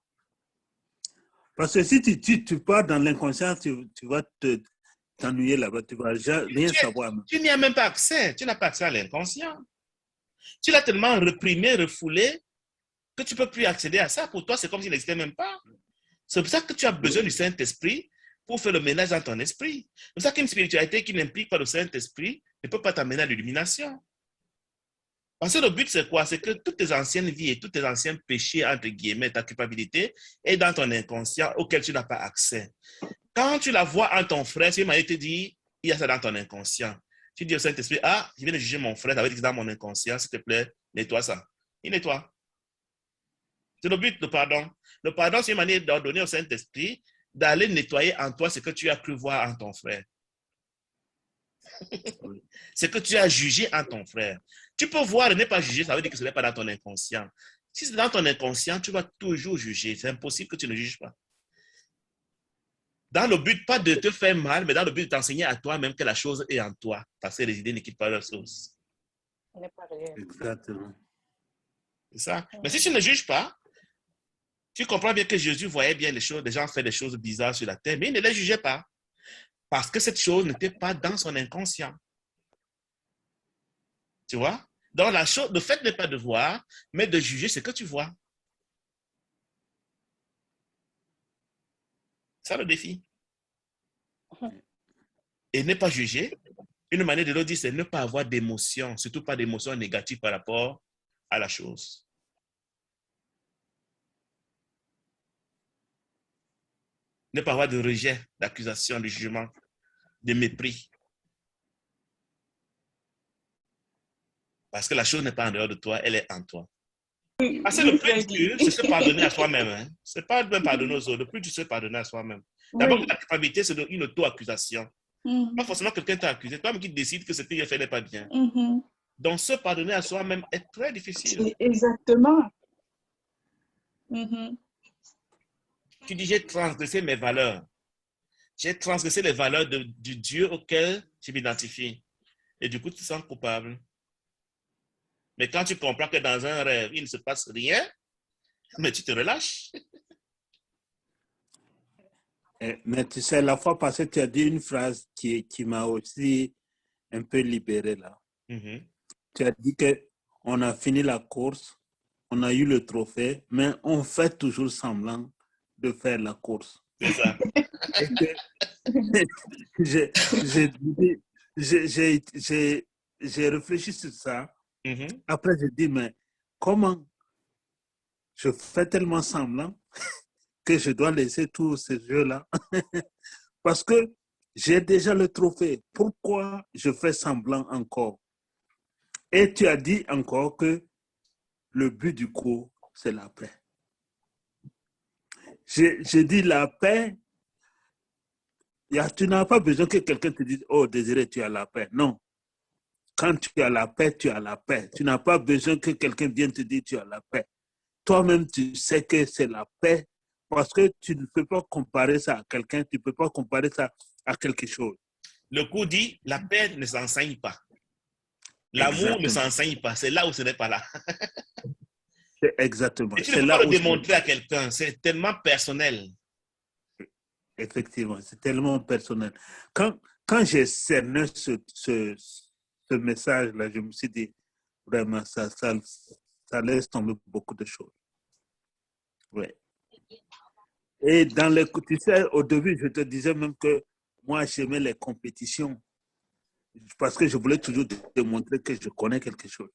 Parce que si tu pars dans l'inconscient, tu vas t'ennuyer là-bas. Tu ne vas rien savoir. Tu n'y as même pas accès. Tu n'as pas accès à l'inconscient. Tu l'as tellement reprimé, refoulé, que tu ne peux plus accéder à ça. Pour toi, c'est comme s'il n'existait même pas. C'est pour ça que tu as besoin du Saint-Esprit pour faire le ménage dans ton esprit. C'est pour ça qu'une spiritualité qui n'implique pas le Saint-Esprit ne peut pas t'amener à l'illumination. Parce que le but, c'est quoi? C'est que toutes tes anciennes vies et tous tes anciens péchés, entre guillemets, ta culpabilité, est dans ton inconscient auquel tu n'as pas accès. Quand tu la vois en ton frère, si Marie te dit, il y a ça dans ton inconscient. Tu dis au Saint-Esprit, ah, je viens de juger mon frère, ça veut dire que dans mon inconscient, s'il te plaît, nettoie ça. Il nettoie. C'est le but, le pardon. Le pardon, c'est une manière d'ordonner au Saint-Esprit d'aller nettoyer en toi ce que tu as cru voir en ton frère. Ce que tu as jugé en ton frère. Tu peux voir et ne pas juger, ça veut dire que ce n'est pas dans ton inconscient. Si c'est dans ton inconscient, tu vas toujours juger. C'est impossible que tu ne juges pas. Dans le but, pas de te faire mal, mais dans le but de t'enseigner à toi-même que la chose est en toi. Parce que les idées ne quittent pas leur source. Exactement. C'est ça. Mais si tu ne juges pas, tu comprends bien que Jésus voyait bien les choses, les gens faisaient des choses bizarres sur la terre, mais il ne les jugeait pas. Parce que cette chose n'était pas dans son inconscient. Tu vois? Donc, le fait n'est pas de voir, mais de juger ce que tu vois. C'est ça le défi. Et ne pas juger, une manière de le dire, c'est ne pas avoir d'émotions, surtout pas d'émotions négatives par rapport à la chose. Ne pas avoir de rejet, d'accusation, de jugement, de mépris. Parce que la chose n'est pas en dehors de toi, elle est en toi. Parce que le plus dur, c'est se pardonner à soi-même. Hein. Ce n'est pas de pardonner aux autres. Le plus dur, c'est se pardonner à soi-même. D'abord, Oui. la culpabilité, c'est une auto-accusation. Pas forcément quelqu'un t'a accusé. Toi-même qui décides que ce que j'ai fait n'est pas bien. Donc, se pardonner à soi-même est très difficile. Exactement. Tu dis, j'ai transgressé mes valeurs. J'ai transgressé les valeurs du Dieu auquel je m'identifie. Et du coup, tu te sens coupable. Mais quand tu comprends que dans un rêve, il ne se passe rien, mais tu te relâches. Mais tu sais, la fois passée, tu as dit une phrase qui m'a aussi un peu libéré là. Tu as dit qu'on a fini la course, on a eu le trophée, mais on fait toujours semblant de faire la course. C'est ça. J'ai réfléchi sur ça. Après, j'ai dit, mais comment je fais tellement semblant que je dois laisser tous ces jeux-là? Parce que j'ai déjà le trophée. Pourquoi je fais semblant encore? Et tu as dit encore que le but du cours, c'est la paix. J'ai dit la paix. Tu n'as pas besoin que quelqu'un te dise, oh, Désiré, tu as la paix. Non. Quand tu as la paix, tu as la paix. Tu n'as pas besoin que quelqu'un vienne te dire, tu as la paix. Toi-même, tu sais que c'est la paix parce que tu ne peux pas comparer ça à quelqu'un, tu ne peux pas comparer ça à quelque chose. Le coup dit, la paix ne s'enseigne pas. L'amour ne s'enseigne pas. C'est là où ce n'est pas là. Exactement. Et tu ne peux pas le démontrer à quelqu'un. C'est tellement personnel. Effectivement, c'est tellement personnel. Quand j'ai cerné ce message-là, je me suis dit, vraiment, ça laisse tomber beaucoup de choses. Oui. Et tu sais, au début, je te disais même que moi, j'aimais les compétitions parce que je voulais toujours démontrer que je connais quelque chose.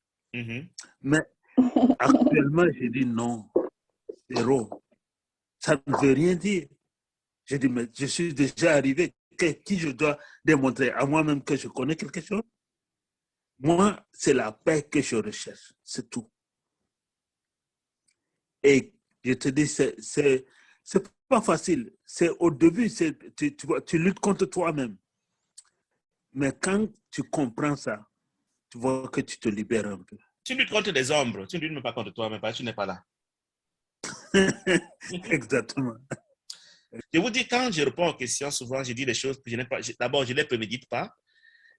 Mais actuellement, j'ai dit non, zéro. Ça ne veut rien dire. J'ai dit, mais je suis déjà arrivé. Qui je dois démontrer à moi-même que je connais quelque chose? Moi, c'est la paix que je recherche. C'est tout. Et je te dis, c'est pas facile. C'est au début, tu luttes contre toi-même. Mais quand tu comprends ça, tu vois que tu te libères un peu. Tu luttes contre des ombres. Tu ne luttes même pas contre toi-même parce que tu n'es pas là. Exactement. Je vous dis, quand je réponds aux questions, souvent, je dis des choses que je n'ai pas. D'abord, je ne les prémédite pas.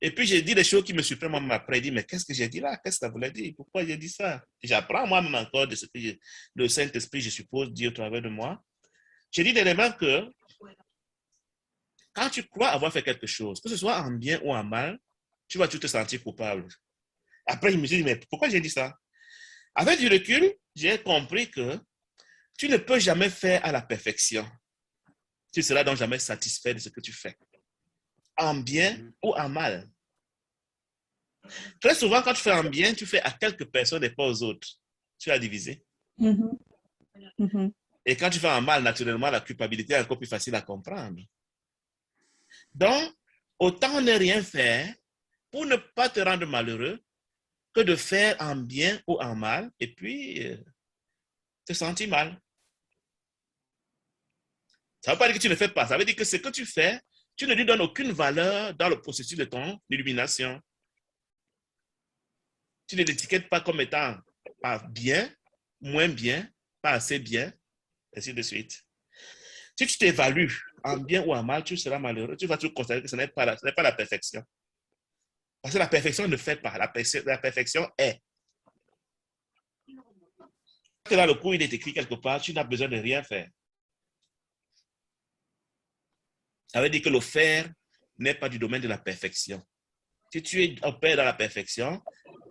Et puis, je dis des choses qui me surprennent même après. Je dis, mais qu'est-ce que j'ai dit là? Qu'est-ce que ça voulait dire? Pourquoi j'ai dit ça? J'apprends moi-même encore de ce que le Saint-Esprit, je suppose, dit au travers de moi. Je dis des éléments que quand tu crois avoir fait quelque chose, que ce soit en bien ou en mal, tu vas te sentir coupable. Après, je me suis dit, mais pourquoi j'ai dit ça? Avec du recul, j'ai compris que tu ne peux jamais faire à la perfection. Tu ne seras donc jamais satisfait de ce que tu fais, en bien ou en mal. Très souvent, quand tu fais en bien, tu fais à quelques personnes et pas aux autres. Tu as divisé. Et quand tu fais en mal, naturellement, la culpabilité est encore plus facile à comprendre. Donc, autant ne rien faire pour ne pas te rendre malheureux que de faire en bien ou en mal et puis te sentir mal. Ça ne veut pas dire que tu ne fais pas. Ça veut dire que ce que tu fais, tu ne lui donnes aucune valeur dans le processus de ton illumination. Tu ne l'étiquettes pas comme étant pas bien, moins bien, pas assez bien, ainsi de suite. Si tu t'évalues en bien ou en mal, tu seras malheureux. Tu vas toujours constater que ce n'est pas la perfection. Parce que la perfection ne fait pas. La perfection est. Quand dans le cours, il est écrit quelque part, tu n'as besoin de rien faire. Ça veut dire que le faire n'est pas du domaine de la perfection. Si tu opères dans la perfection,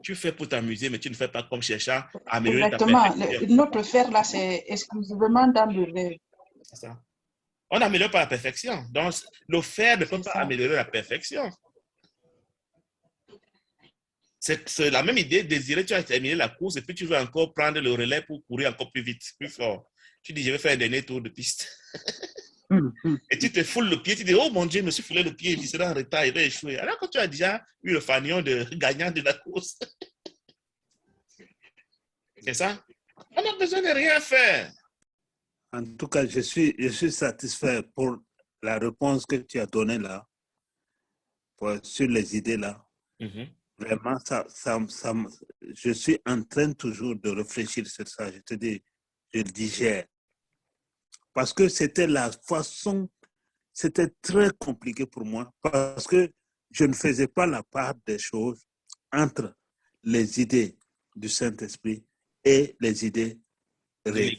tu fais pour t'amuser, mais tu ne fais pas comme cherchant à améliorer ta perfection. Exactement. Notre faire là, c'est exclusivement dans le rêve. C'est ça. On n'améliore pas la perfection. Donc, le faire ne peut pas améliorer la perfection. C'est la même idée. Désirer, tu as terminé la course et puis tu veux encore prendre le relais pour courir encore plus vite, plus fort. Tu dis, je vais faire un dernier tour de piste. Et tu te foules le pied, tu dis, oh mon Dieu, je me suis foulé le pied, je serai en retard, il va échouer. Alors que tu as déjà eu le fanion de gagnant de la course. C'est ça? On n'a besoin de rien faire. En tout cas, je suis satisfait pour la réponse que tu as donnée là, sur les idées là. Vraiment, je suis en train toujours de réfléchir sur ça. Je te dis, je le digère. Parce que c'était la façon, c'était très compliqué pour moi, parce que je ne faisais pas la part des choses entre les idées du Saint-Esprit et les idées rêvées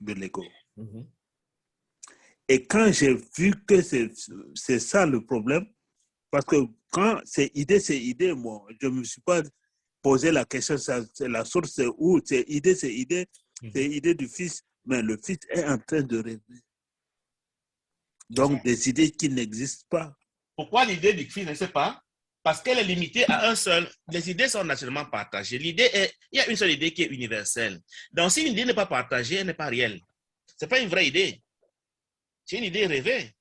de l'ego. Et quand j'ai vu que c'est ça le problème, parce que quand c'est idée, moi, je ne me suis pas posé la question, c'est la source, c'est où, c'est idée du Fils, mais le Fils est en train de rêver. Donc, des idées qui n'existent pas. Pourquoi l'idée du Fils ne sait pas? Parce qu'elle est limitée à un seul. Les idées sont naturellement partagées. Il y a une seule idée qui est universelle. Donc, si une idée n'est pas partagée, elle n'est pas réelle. Ce n'est pas une vraie idée. C'est une idée rêvée.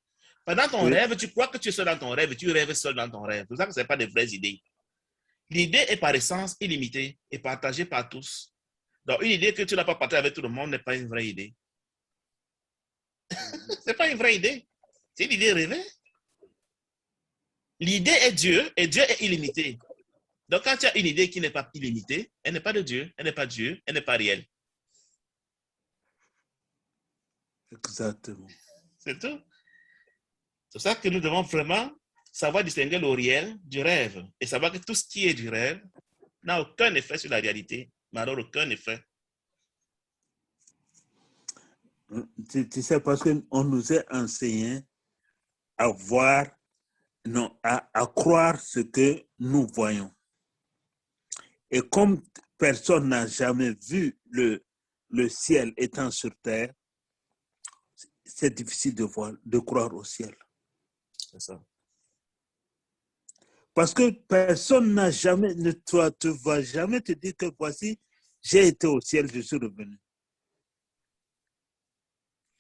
Pendant ton rêve, tu crois que tu es seul dans ton rêve, tu rêves seul dans ton rêve. C'est pour ça que ce n'est pas des vraies idées. L'idée est par essence illimitée et partagée par tous. Donc, une idée que tu n'as pas partagée avec tout le monde n'est pas une vraie idée. Ce n'est pas une vraie idée. C'est une idée rêvée. L'idée est Dieu et Dieu est illimité. Donc, quand tu as une idée qui n'est pas illimitée, elle n'est pas de Dieu, elle n'est pas Dieu, elle n'est pas réelle. Exactement. C'est tout. C'est ça que nous devons vraiment savoir distinguer le réel du rêve et savoir que tout ce qui est du rêve n'a aucun effet sur la réalité, mais alors aucun effet. Tu sais, parce qu'on nous a enseigné à voir, non, à croire ce que nous voyons. Et comme personne n'a jamais vu le ciel étant sur terre, c'est difficile de croire au ciel. C'est ça. Parce que personne n'a jamais, ne va jamais te dire que voici, j'ai été au ciel, je suis revenu.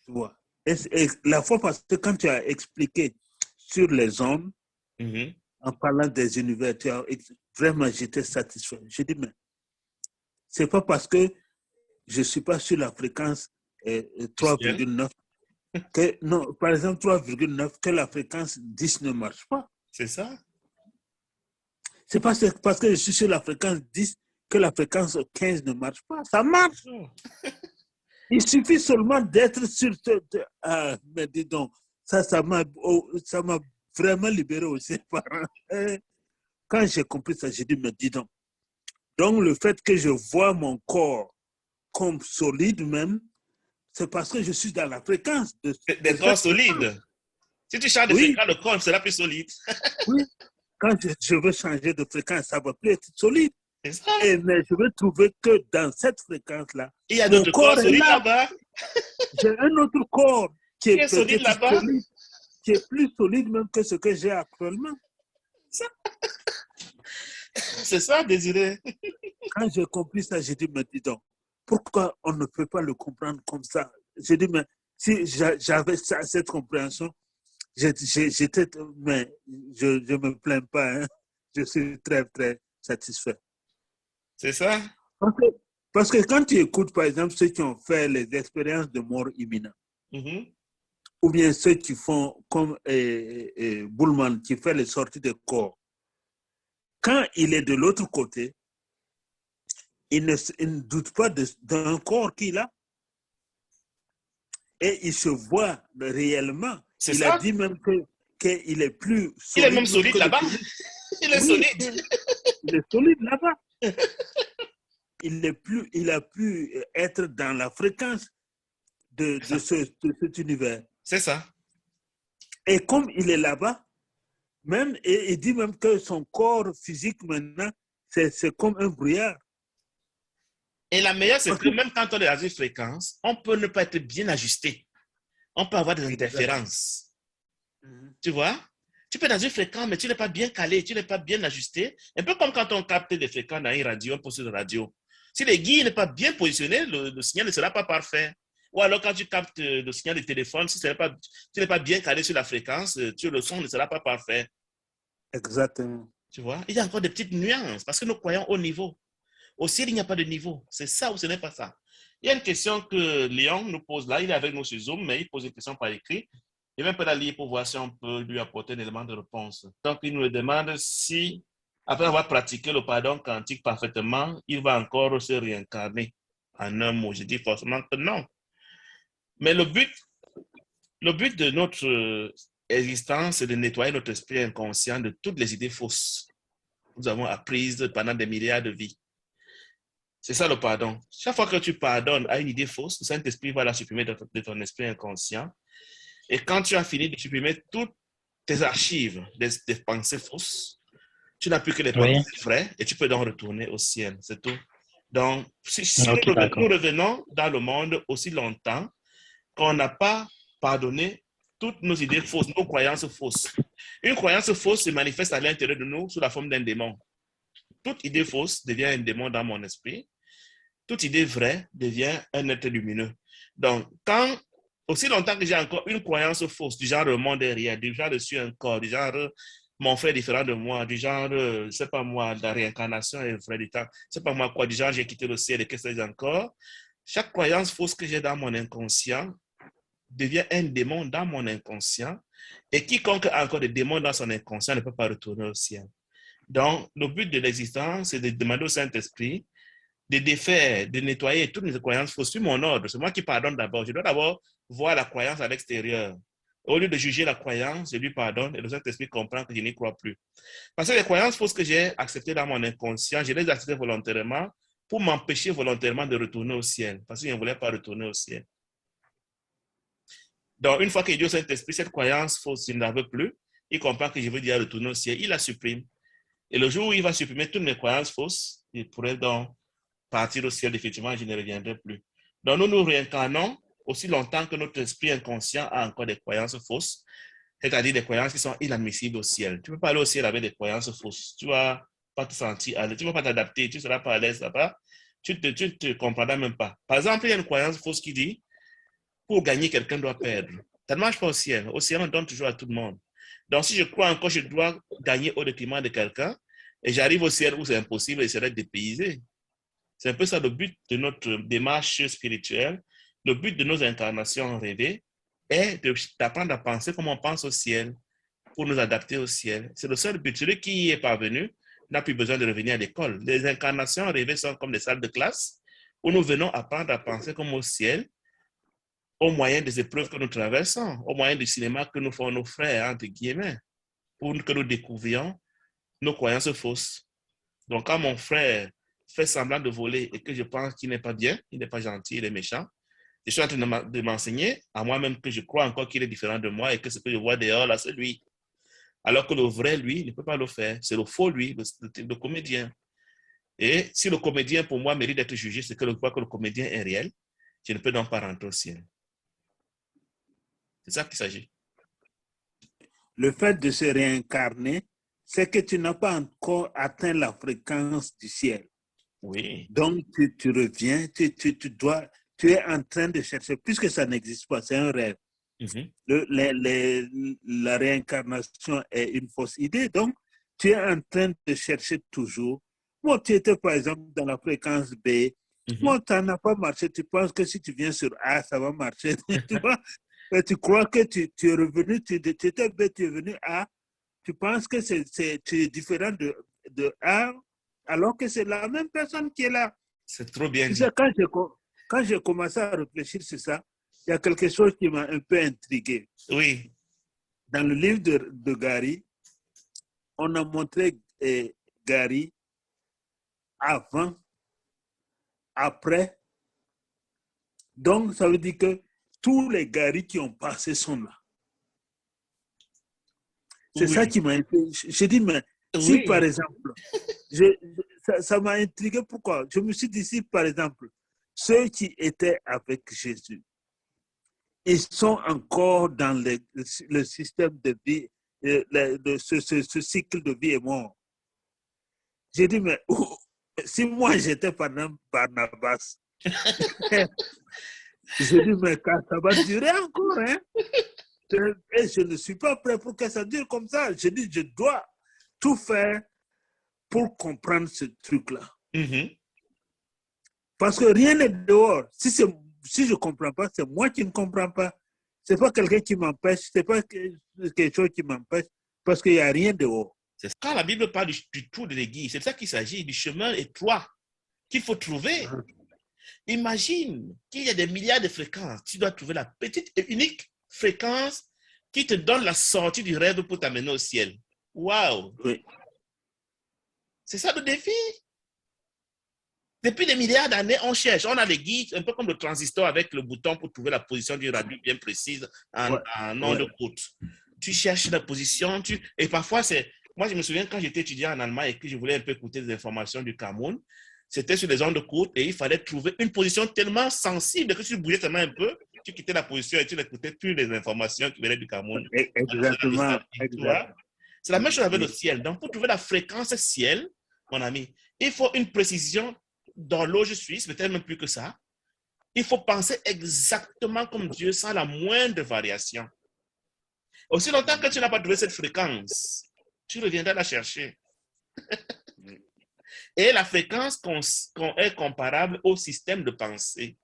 Tu vois. Et la fois parce que quand tu as expliqué sur les ondes, en parlant des univers, vraiment j'étais satisfait. Je dis, mais c'est pas parce que je ne suis pas sur la fréquence 3,9 que, non, par exemple 3,9 que la fréquence 10 ne marche pas. C'est ça. C'est pas parce que je suis sur la fréquence 10 que la fréquence 15 ne marche pas. Ça marche. Il suffit seulement d'être sur... mais dis donc, ça m'a vraiment libéré aussi. Quand j'ai compris ça, j'ai dit, mais dis donc. Donc, le fait que je vois mon corps comme solide même, c'est parce que je suis dans la fréquence des corps solides. Si tu changes de fréquence, le corps sera plus solide. Oui. Quand je veux changer de fréquence, ça ne va plus être solide. Mais je veux trouver que dans cette fréquence-là, il y a d'autres corps solides là-bas. J'ai un autre corps qui est solide là-bas. Qui est plus solide même que ce que j'ai actuellement. C'est ça, Désiré. Quand j'ai compris ça, j'ai dit, mais dis donc, pourquoi on ne peut pas le comprendre comme ça? J'ai dit, mais si j'avais cette compréhension, mais je ne me plains pas. Hein. Je suis très, très satisfait. C'est ça? Parce que quand tu écoutes, par exemple, ceux qui ont fait les expériences de mort imminente, ou bien ceux qui font comme Bullman, qui fait les sorties de corps, quand il est de l'autre côté, il ne doute pas d'un corps qu'il a. Et il se voit réellement. Il a dit même qu'il est plus solide. Il est même solide là-bas. Il est solide. Il est solide là-bas. Il a pu être dans la fréquence de cet univers. C'est ça. Et comme il est là-bas, même, et il dit même que son corps physique maintenant, c'est comme un brouillard. Et la meilleure, c'est que même quand on est dans une fréquence, on peut ne pas être bien ajusté. On peut avoir des interférences. Tu vois? Tu peux être dans une fréquence, mais tu n'es pas bien calé, tu n'es pas bien ajusté. Un peu comme quand on capte des fréquences dans une radio, un poste de radio. Si l'aiguille n'est pas bien positionnée, le signal ne sera pas parfait. Ou alors quand tu captes le signal de téléphone, si tu n'es pas bien calé sur la fréquence, le son ne sera pas parfait. Exactement. Tu vois, il y a encore des petites nuances parce que nous croyons au niveau. Au ciel, il n'y a pas de niveau. C'est ça ou ce n'est pas ça. Il y a une question que Léon nous pose là. Il est avec nous sur Zoom, mais il pose une question par écrit. Je vais un peu la lire pour voir si on peut lui apporter un élément de réponse. Donc, il nous demande si, après avoir pratiqué le pardon quantique parfaitement, il va encore se réincarner en un mot. Je dis forcément que non. Mais le but de notre existence, c'est de nettoyer notre esprit inconscient de toutes les idées fausses que nous avons apprises pendant des milliards de vies. C'est ça le pardon. Chaque fois que tu pardonnes à une idée fausse, le Saint-Esprit va la supprimer de ton esprit inconscient. Et quand tu as fini de supprimer toutes tes archives des pensées fausses, tu n'as plus que les pensées vraies et tu peux donc retourner au ciel. C'est tout. Donc, si nous revenons dans le monde aussi longtemps qu'on n'a pas pardonné toutes nos idées fausses, nos croyances fausses. Une croyance fausse se manifeste à l'intérieur de nous sous la forme d'un démon. Toute idée fausse devient un démon dans mon esprit. Toute idée vraie devient un être lumineux. Donc, aussi longtemps que j'ai encore une croyance fausse, du genre le monde est réel, du genre je suis un corps, du genre mon frère est différent de moi, du genre, c'est pas moi, la réincarnation est vraie du temps, c'est pas moi quoi, du genre j'ai quitté le ciel et que c'est encore. Chaque croyance fausse que j'ai dans mon inconscient devient un démon dans mon inconscient et quiconque a encore des démons dans son inconscient ne peut pas retourner au ciel. Donc, le but de l'existence, c'est de demander au Saint-Esprit de défaire, de nettoyer toutes mes croyances fausses sur mon ordre. C'est moi qui pardonne d'abord. Je dois d'abord voir la croyance à l'extérieur. Au lieu de juger la croyance, je lui pardonne et le Saint-Esprit comprend que je n'y crois plus. Parce que les croyances fausses que j'ai acceptées dans mon inconscient, je les ai acceptées volontairement pour m'empêcher volontairement de retourner au ciel. Parce que je ne voulais pas retourner au ciel. Donc, une fois que Dieu au Saint-Esprit, cette croyance fausse, il ne la veut plus, il comprend que je veux dire retourner au ciel, il la supprime. Et le jour où il va supprimer toutes mes croyances fausses, il pourrait donc partir au ciel, effectivement, je ne reviendrai plus. Donc, nous nous réincarnons aussi longtemps que notre esprit inconscient a encore des croyances fausses, c'est-à-dire des croyances qui sont inadmissibles au ciel. Tu ne peux pas aller au ciel avec des croyances fausses. Tu ne vas pas te sentir à l'aise, tu ne vas pas t'adapter, tu ne seras pas à l'aise là-bas, tu ne te comprendras même pas. Par exemple, il y a une croyance fausse qui dit, pour gagner, quelqu'un doit perdre. Ça ne marche pas au ciel. Au ciel, on donne toujours à tout le monde. Donc, si je crois encore que je dois gagner au détriment de quelqu'un, et j'arrive au ciel où c'est impossible, il serait dépaysé. C'est un peu ça le but de notre démarche spirituelle. Le but de nos incarnations rêvées est d'apprendre à penser comme on pense au ciel pour nous adapter au ciel. C'est le seul but. Celui qui y est parvenu n'a plus besoin de revenir à l'école. Les incarnations rêvées sont comme des salles de classe où nous venons apprendre à penser comme au ciel au moyen des épreuves que nous traversons, au moyen du cinéma que nous font nos frères, entre guillemets, pour que nous découvrions nos croyances fausses. Donc, quand mon frère fait semblant de voler et que je pense qu'il n'est pas bien, il n'est pas gentil, il est méchant, je suis en train de m'enseigner à moi-même que je crois encore qu'il est différent de moi et que ce que je vois dehors, là, c'est lui. Alors que le vrai, lui, ne peut pas le faire. C'est le faux, lui, le comédien. Et si le comédien, pour moi, mérite d'être jugé, c'est que je crois que le comédien est réel, je ne peux donc pas rentrer au ciel. C'est ça qu'il s'agit. Le fait de se réincarner, c'est que tu n'as pas encore atteint la fréquence du ciel. Oui. Donc, tu reviens, tu es en train de chercher, puisque ça n'existe pas, c'est un rêve. La réincarnation est une fausse idée, donc tu es en train de chercher toujours. Moi, tu étais par exemple dans la fréquence B. Moi, ça n'a pas marché. Tu penses que si tu viens sur A, ça va marcher. Tu vois? Mais tu crois que tu es revenu, tu étais B, tu es venu A. Tu penses que tu es différent de A, alors que c'est la même personne qui est là. C'est trop bien dit. Quand j'ai commencé à réfléchir sur ça, il y a quelque chose qui m'a un peu intrigué. Oui. Dans le livre de Gary, on a montré Gary avant, après. Donc, ça veut dire que tous les Gary qui ont passé sont là. C'est ça qui m'a intrigué. J'ai dit, mais si par exemple, ça m'a intrigué, pourquoi? Je me suis dit, si par exemple, ceux qui étaient avec Jésus, ils sont encore dans le système de vie ce cycle de vie et mort. J'ai dit, mais si moi j'étais pendant Barnabas, j'ai dit, mais quand ça va durer encore, hein? Et je ne suis pas prêt pour que ça dure comme ça. J'ai dit, je dois tout faire pour comprendre ce truc-là. Parce que rien n'est dehors. Si je ne comprends pas, c'est moi qui ne comprends pas. Ce n'est pas quelqu'un qui m'empêche, ce n'est pas quelque chose qui m'empêche, parce qu'il n'y a rien dehors. Quand la Bible parle du trou de l'église, c'est de ça qu'il s'agit, du chemin étroit qu'il faut trouver. Imagine qu'il y a des milliards de fréquences. Tu dois trouver la petite et unique fréquence qui te donne la sortie du rêve pour t'amener au ciel. Waouh! Oui. C'est ça le défi. Depuis des milliards d'années, on cherche. On a les guides, un peu comme le transistor avec le bouton pour trouver la position du radio bien précise en onde courte. Tu cherches la position, et parfois c'est... Moi, je me souviens quand j'étais étudiant en Allemagne et que je voulais un peu écouter des informations du Cameroun, c'était sur des ondes courtes et il fallait trouver une position tellement sensible que si tu bougeais seulement un peu, tu quittais la position et tu n'écoutais plus les informations qui venaient du Cameroun. Exactement. C'est la même chose avec le ciel. Donc, pour trouver la fréquence ciel, mon ami, il faut une précision dans l'auge suisse, peut-être même plus que ça. Il faut penser exactement comme Dieu sans la moindre variation. Aussi longtemps que tu n'as pas trouvé cette fréquence, tu reviendras la chercher. Et la fréquence est comparable au système de pensée.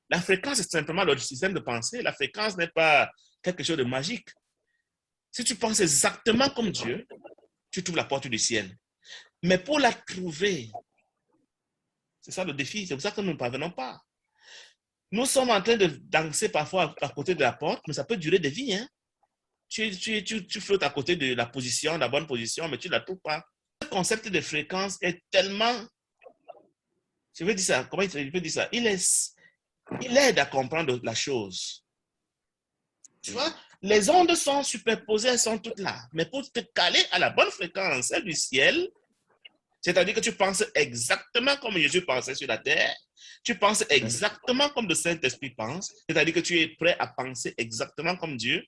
La fréquence est simplement le système de pensée. La fréquence n'est pas quelque chose de magique. Si tu penses exactement comme Dieu, tu trouves la porte du ciel. Mais pour la trouver, c'est ça le défi. C'est pour ça que nous ne parvenons pas. Nous sommes en train de danser parfois à côté de la porte, mais ça peut durer des vies. Hein? Tu flottes à côté de la position, la bonne position, mais tu ne la trouves pas. Le concept de fréquence est tellement... Je veux dire ça, comment je peux dire ça? Il aide à comprendre la chose. Tu vois, les ondes sont superposées, elles sont toutes là. Mais pour te caler à la bonne fréquence, celle du ciel, c'est-à-dire que tu penses exactement comme Jésus pensait sur la terre, tu penses exactement comme le Saint-Esprit pense, c'est-à-dire que tu es prêt à penser exactement comme Dieu,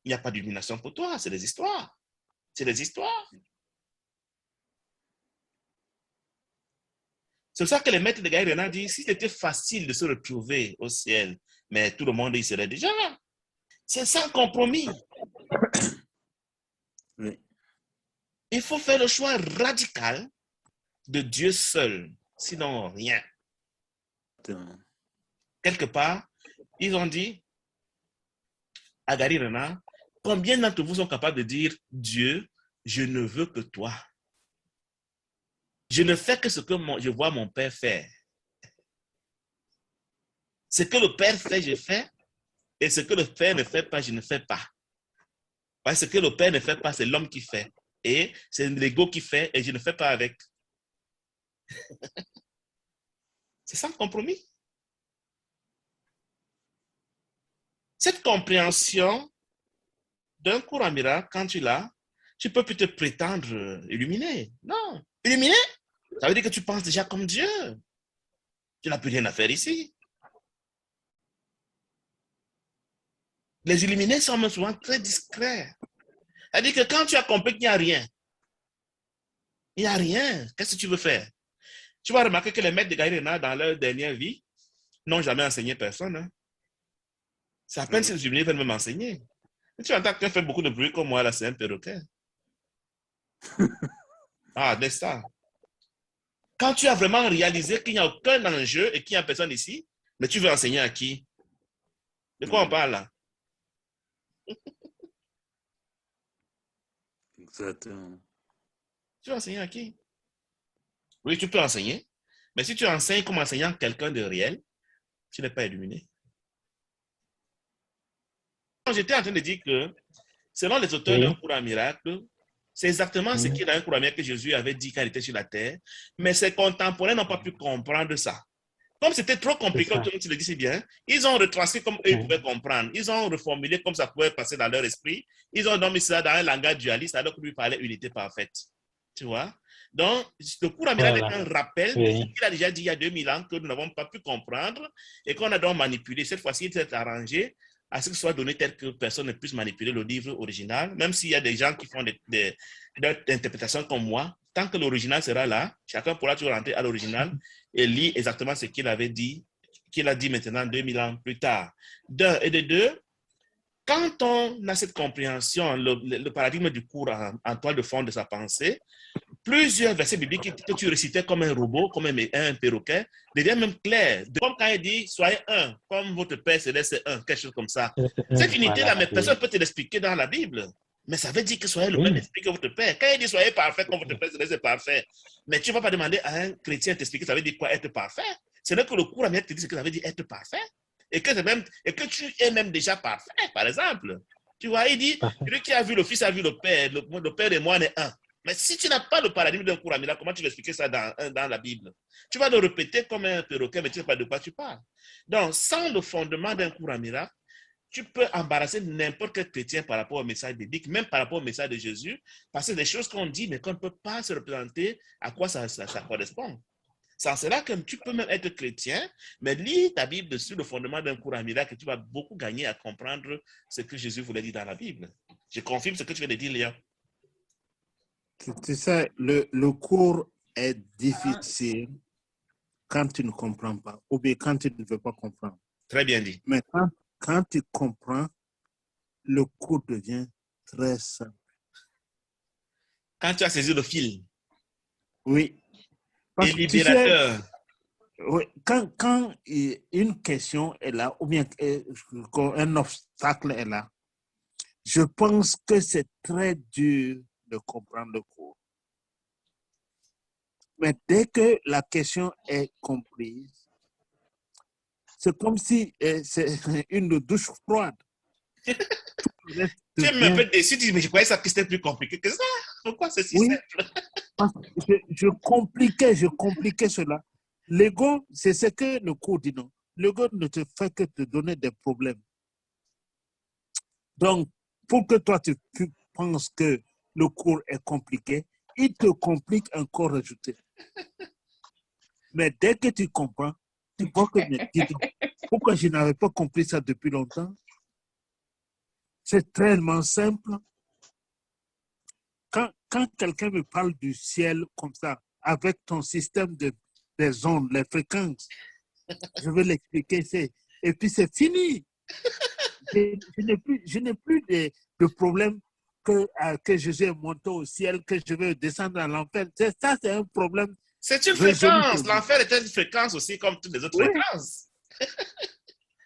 il n'y a pas d'illumination pour toi, c'est des histoires. C'est des histoires. C'est pour ça que les maîtres de Gaïa Renard disent, si c'était facile de se retrouver au ciel, mais tout le monde y serait déjà là. C'est sans compromis. Oui. Il faut faire le choix radical de Dieu seul, sinon rien. Quelque part, ils ont dit à Gary Renard, combien d'entre vous sont capables de dire, Dieu, je ne veux que toi. Je ne fais que ce que je vois mon Père faire. Ce que le Père fait, je fais. Et ce que le Père ne fait pas, je ne fais pas. Parce que ce que le Père ne fait pas, c'est l'homme qui fait. Et c'est l'ego qui fait et je ne fais pas avec. C'est sans compromis. Cette compréhension d'un cours en miracle, quand tu l'as, tu ne peux plus te prétendre illuminé. Non. Illuminé, ça veut dire que tu penses déjà comme Dieu. Tu n'as plus rien à faire ici. Les illuminés sont souvent très discrets. C'est-à-dire que quand tu as compris qu'il n'y a rien, il n'y a rien. Qu'est-ce que tu veux faire? Tu vas remarquer que les maîtres de Gaïa Renard, dans leur dernière vie, n'ont jamais enseigné personne. Hein? C'est à peine si les illuminés viennent même enseigner. Et tu entends quelqu'un fait beaucoup de bruit comme moi, là, c'est un perroquet. Ah, n'est-ce pas? Quand tu as vraiment réalisé qu'il n'y a aucun enjeu et qu'il n'y a personne ici, mais tu veux enseigner à qui? De quoi on parle là? Exactement. Tu veux enseigner à qui? Oui, tu peux enseigner, mais si tu enseignes comme enseignant quelqu'un de réel, tu n'es pas illuminé. J'étais en train de dire que, selon les auteurs d'un cours en miracle, c'est exactement ce qu'il y a dans un cours en miracle que Jésus avait dit quand il était sur la terre, mais ses contemporains n'ont pas pu comprendre ça. Comme c'était trop compliqué, comme tu le dis si bien, ils ont retranscrit comme eux ils pouvaient comprendre. Ils ont reformulé comme ça pouvait passer dans leur esprit. Ils ont mis ça dans un langage dualiste alors que lui parlait unité parfaite. Tu vois? Donc, le cours en miracle est un rappel de ce qu'il a déjà dit il y a 2000 ans que nous n'avons pas pu comprendre et qu'on a donc manipulé. Cette fois-ci, il s'est arrangé à ce que ce soit donné tel que personne ne puisse manipuler le livre original, même s'il y a des gens qui font des interprétations comme moi, tant que l'original sera là, chacun pourra toujours rentrer à l'original et lire exactement ce qu'il avait dit, qu'il a dit maintenant 2000 ans plus tard. D'un et de deux, quand on a cette compréhension, le paradigme du cours en toile de fond de sa pensée, plusieurs versets bibliques que tu récitais comme un robot, comme un perroquet, deviennent même clairs. Comme quand il dit, soyez un, comme votre Père céleste est un, quelque chose comme ça. Cette unité-là, mais personne ne peut te l'expliquer dans la Bible. Mais ça veut dire que soyez le même esprit que votre Père. Quand il dit, soyez parfait comme votre Père céleste est parfait, mais tu ne vas pas demander à un chrétien de t'expliquer ça veut dire quoi être parfait. C'est là que le cours américain te dit ce que ça veut dire être parfait. Et que tu es même déjà parfait, par exemple. Tu vois, il dit, celui qui a vu le Fils a vu le Père, le Père et moi on est un. Mais si tu n'as pas le paradigme d'un cours américain, comment tu vas expliquer ça dans la Bible? Tu vas le répéter comme un perroquet, mais tu ne sais pas de quoi tu parles. Donc, sans le fondement d'un cours américain, tu peux embarrasser n'importe quel chrétien par rapport au message biblique, même par rapport au message de Jésus, parce que c'est des choses qu'on dit, mais qu'on ne peut pas se représenter à quoi ça correspond. C'est en cela que tu peux même être chrétien, mais lis ta Bible sur le fondement d'un cours miracle, que tu vas beaucoup gagner à comprendre ce que Jésus voulait dire dans la Bible. Je confirme ce que tu viens de dire, Léon. C'est ça, le cours est difficile quand tu ne comprends pas, ou bien quand tu ne veux pas comprendre. Très bien dit. Mais quand tu comprends, le cours devient très simple. Quand tu as saisi le fil. Oui. Et libérateur. Oui, quand une question est là, ou bien un obstacle est là, je pense que c'est très dur de comprendre le cours. Mais dès que la question est comprise, c'est comme si c'est une douche froide. Tu es un peu déçu, tu dis, mais je croyais ça que c'était plus compliqué que ça. Pourquoi c'est si simple? Je compliquais cela. L'ego, c'est ce que le cours dit, non. L'ego ne te fait que te donner des problèmes. Donc, pour que toi, tu penses que le cours est compliqué, il te complique encore rajouter. Mais dès que tu comprends, tu vois que, pourquoi je n'avais pas compris ça depuis longtemps? C'est tellement simple. Quand quelqu'un me parle du ciel comme ça, avec ton système des ondes, les fréquences, je vais l'expliquer, et puis c'est fini. Je n'ai plus de problème que Jésus est monté au ciel, que je vais descendre dans l'enfer. Ça, c'est un problème. C'est une fréquence. L'enfer est une fréquence aussi, comme toutes les autres fréquences.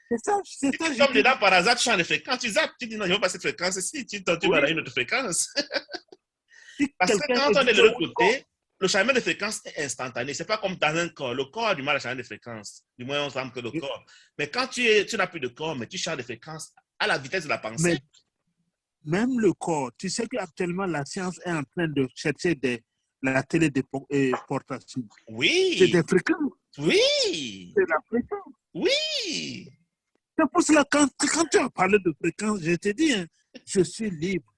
C'est ça. Si tu tombes dedans par hasard, tu changes de fréquence, tu zappes, tu dis non, je ne veux pas cette fréquence-ci, tu vas dans une autre fréquence. Parce que quand on est de l'autre côté, le changement de fréquence est instantané. Ce n'est pas comme dans un corps. Le corps a du mal à changer de fréquence. Du moins, on semble que le corps. Mais quand tu n'as plus de corps, mais tu changes de fréquence à la vitesse de la pensée. Mais même le corps, tu sais qu'actuellement, la science est en train de chercher la téléportation. Oui. C'est des fréquences. Oui. C'est la fréquence. Oui. C'est pour cela, quand tu as parlé de fréquence, je te dis, hein, je suis libre.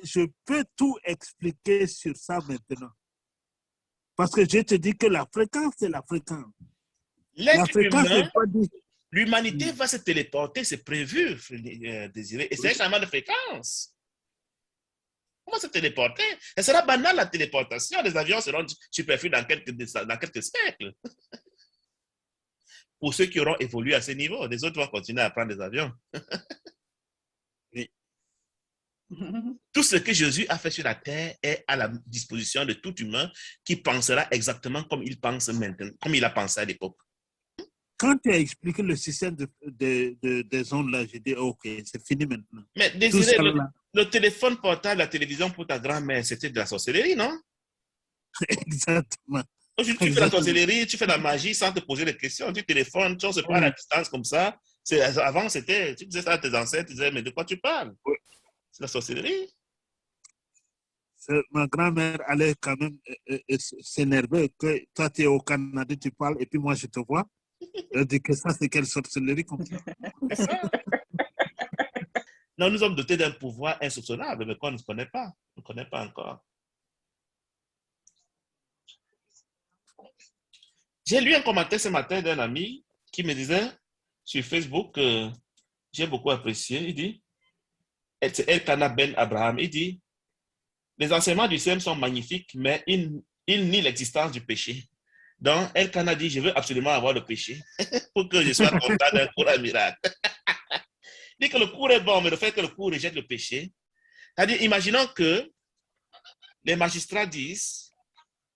Je peux tout expliquer sur ça maintenant. Parce que je te dis que la fréquence, c'est la fréquence. La fréquence n'est pas dit. L'humanité va se téléporter, c'est prévu, Désiré. Et c'est un changement de fréquence. On va se téléporter. Et sera banal la téléportation. Les avions seront superflus dans quelques siècles. Pour ceux qui auront évolué à ce niveau, les autres vont continuer à prendre des avions. Oui. Tout ce que Jésus a fait sur la terre est à la disposition de tout humain qui pensera exactement comme il pense maintenant, comme il a pensé à l'époque. Quand tu as expliqué le système des ondes là, j'ai dit ok, c'est fini maintenant. Mais Désiré, le téléphone portable, la télévision pour ta grand-mère, c'était de la sorcellerie, non? Exactement. Aujourd'hui, tu fais la sorcellerie, tu fais la magie sans te poser des questions. Tu téléphones, tu ne sais pas à la distance comme ça. Avant, tu disais ça à tes ancêtres, tu disais, mais de quoi tu parles? Oui. C'est la sorcellerie. Ma grand-mère allait quand même s'énerver que toi, tu es au Canada, tu parles, et puis moi, je te vois. Elle dit que ça, c'est quelle sorcellerie comme ça? C'est ça. Non, nous sommes dotés d'un pouvoir insoupçonnable, mais qu'on ne connaît pas. On ne connaît pas encore. J'ai lu un commentaire ce matin d'un ami qui me disait, sur Facebook que j'ai beaucoup apprécié. Il dit, c'est Elkanah Ben Abraham, il dit, les enseignements du CM sont magnifiques, mais ils nient l'existence du péché. Donc, Elkanah dit, je veux absolument avoir le péché pour que je sois content d'un cours à miracle. Il dit que le cours est bon, mais le fait que le cours rejette le péché, c'est-à-dire, imaginons que les magistrats disent,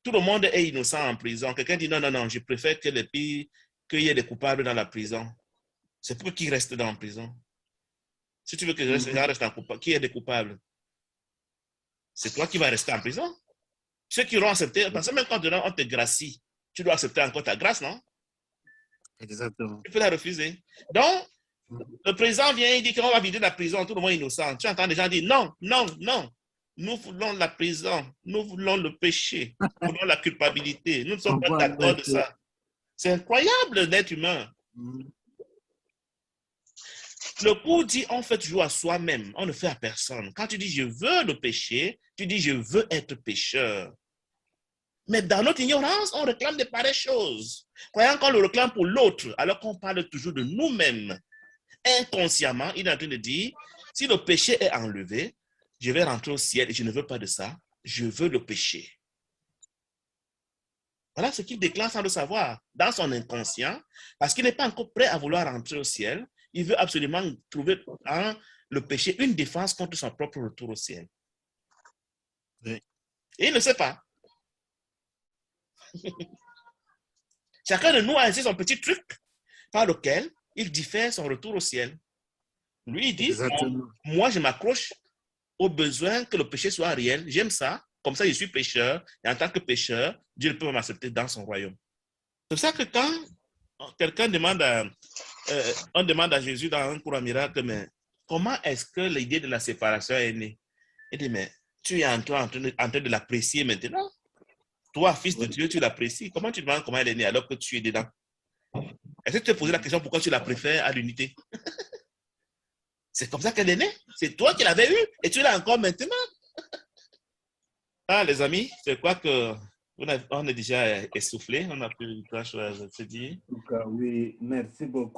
tout le monde est innocent en prison. Quelqu'un dit, non, non, non, je préfère qu'il y ait des coupables dans la prison. C'est pour qu'ils restent dans la prison. Si tu veux que les gens restent en prison, qui est des coupables? C'est toi qui vas rester en prison. Ceux qui auront accepté, parce que même quand on te gracie, tu dois accepter encore ta grâce, non? Exactement. Tu peux la refuser. Donc, le président vient, il dit qu'on va vider la prison, tout le monde est innocent. Tu entends des gens dire, non, non, non. Nous voulons la prison, nous voulons le péché, nous voulons la culpabilité. Nous ne sommes pas d'accord de ça. C'est incroyable l'être humain. Le cours dit, on fait toujours à soi-même, on ne fait à personne. Quand tu dis, je veux le péché, tu dis, je veux être pécheur. Mais dans notre ignorance, on réclame des pareilles choses. Croyant qu'on le réclame pour l'autre, alors qu'on parle toujours de nous-mêmes. Inconsciemment, il est en train de dire, si le péché est enlevé, je vais rentrer au ciel et je ne veux pas de ça. Je veux le péché. Voilà ce qu'il déclare sans le savoir, dans son inconscient, parce qu'il n'est pas encore prêt à vouloir rentrer au ciel. Il veut absolument trouver en le péché une défense contre son propre retour au ciel. Oui. Et il ne sait pas. Chacun de nous a ainsi son petit truc par lequel il diffère son retour au ciel. Lui, il dit, moi, je m'accroche au besoin que le péché soit réel. J'aime ça. Comme ça, je suis pécheur. Et en tant que pécheur, Dieu ne peut m'accepter dans son royaume. C'est pour ça que quand quelqu'un demande on demande à Jésus dans un cours à miracle, mais comment est-ce que l'idée de la séparation est née? Il dit, mais tu es en train de l'apprécier maintenant. Toi, fils de Dieu, tu l'apprécies. Comment tu demandes comment elle est née alors que tu es dedans? Est-ce que tu te posé la question pourquoi tu la préfères à l'unité? C'est comme ça qu'elle est née. C'est toi qui l'avais eue et tu l'as encore maintenant. Ah, les amis, je crois que on est déjà essoufflé. On n'a plus grand chose à se dire. En tout cas, oui, merci beaucoup.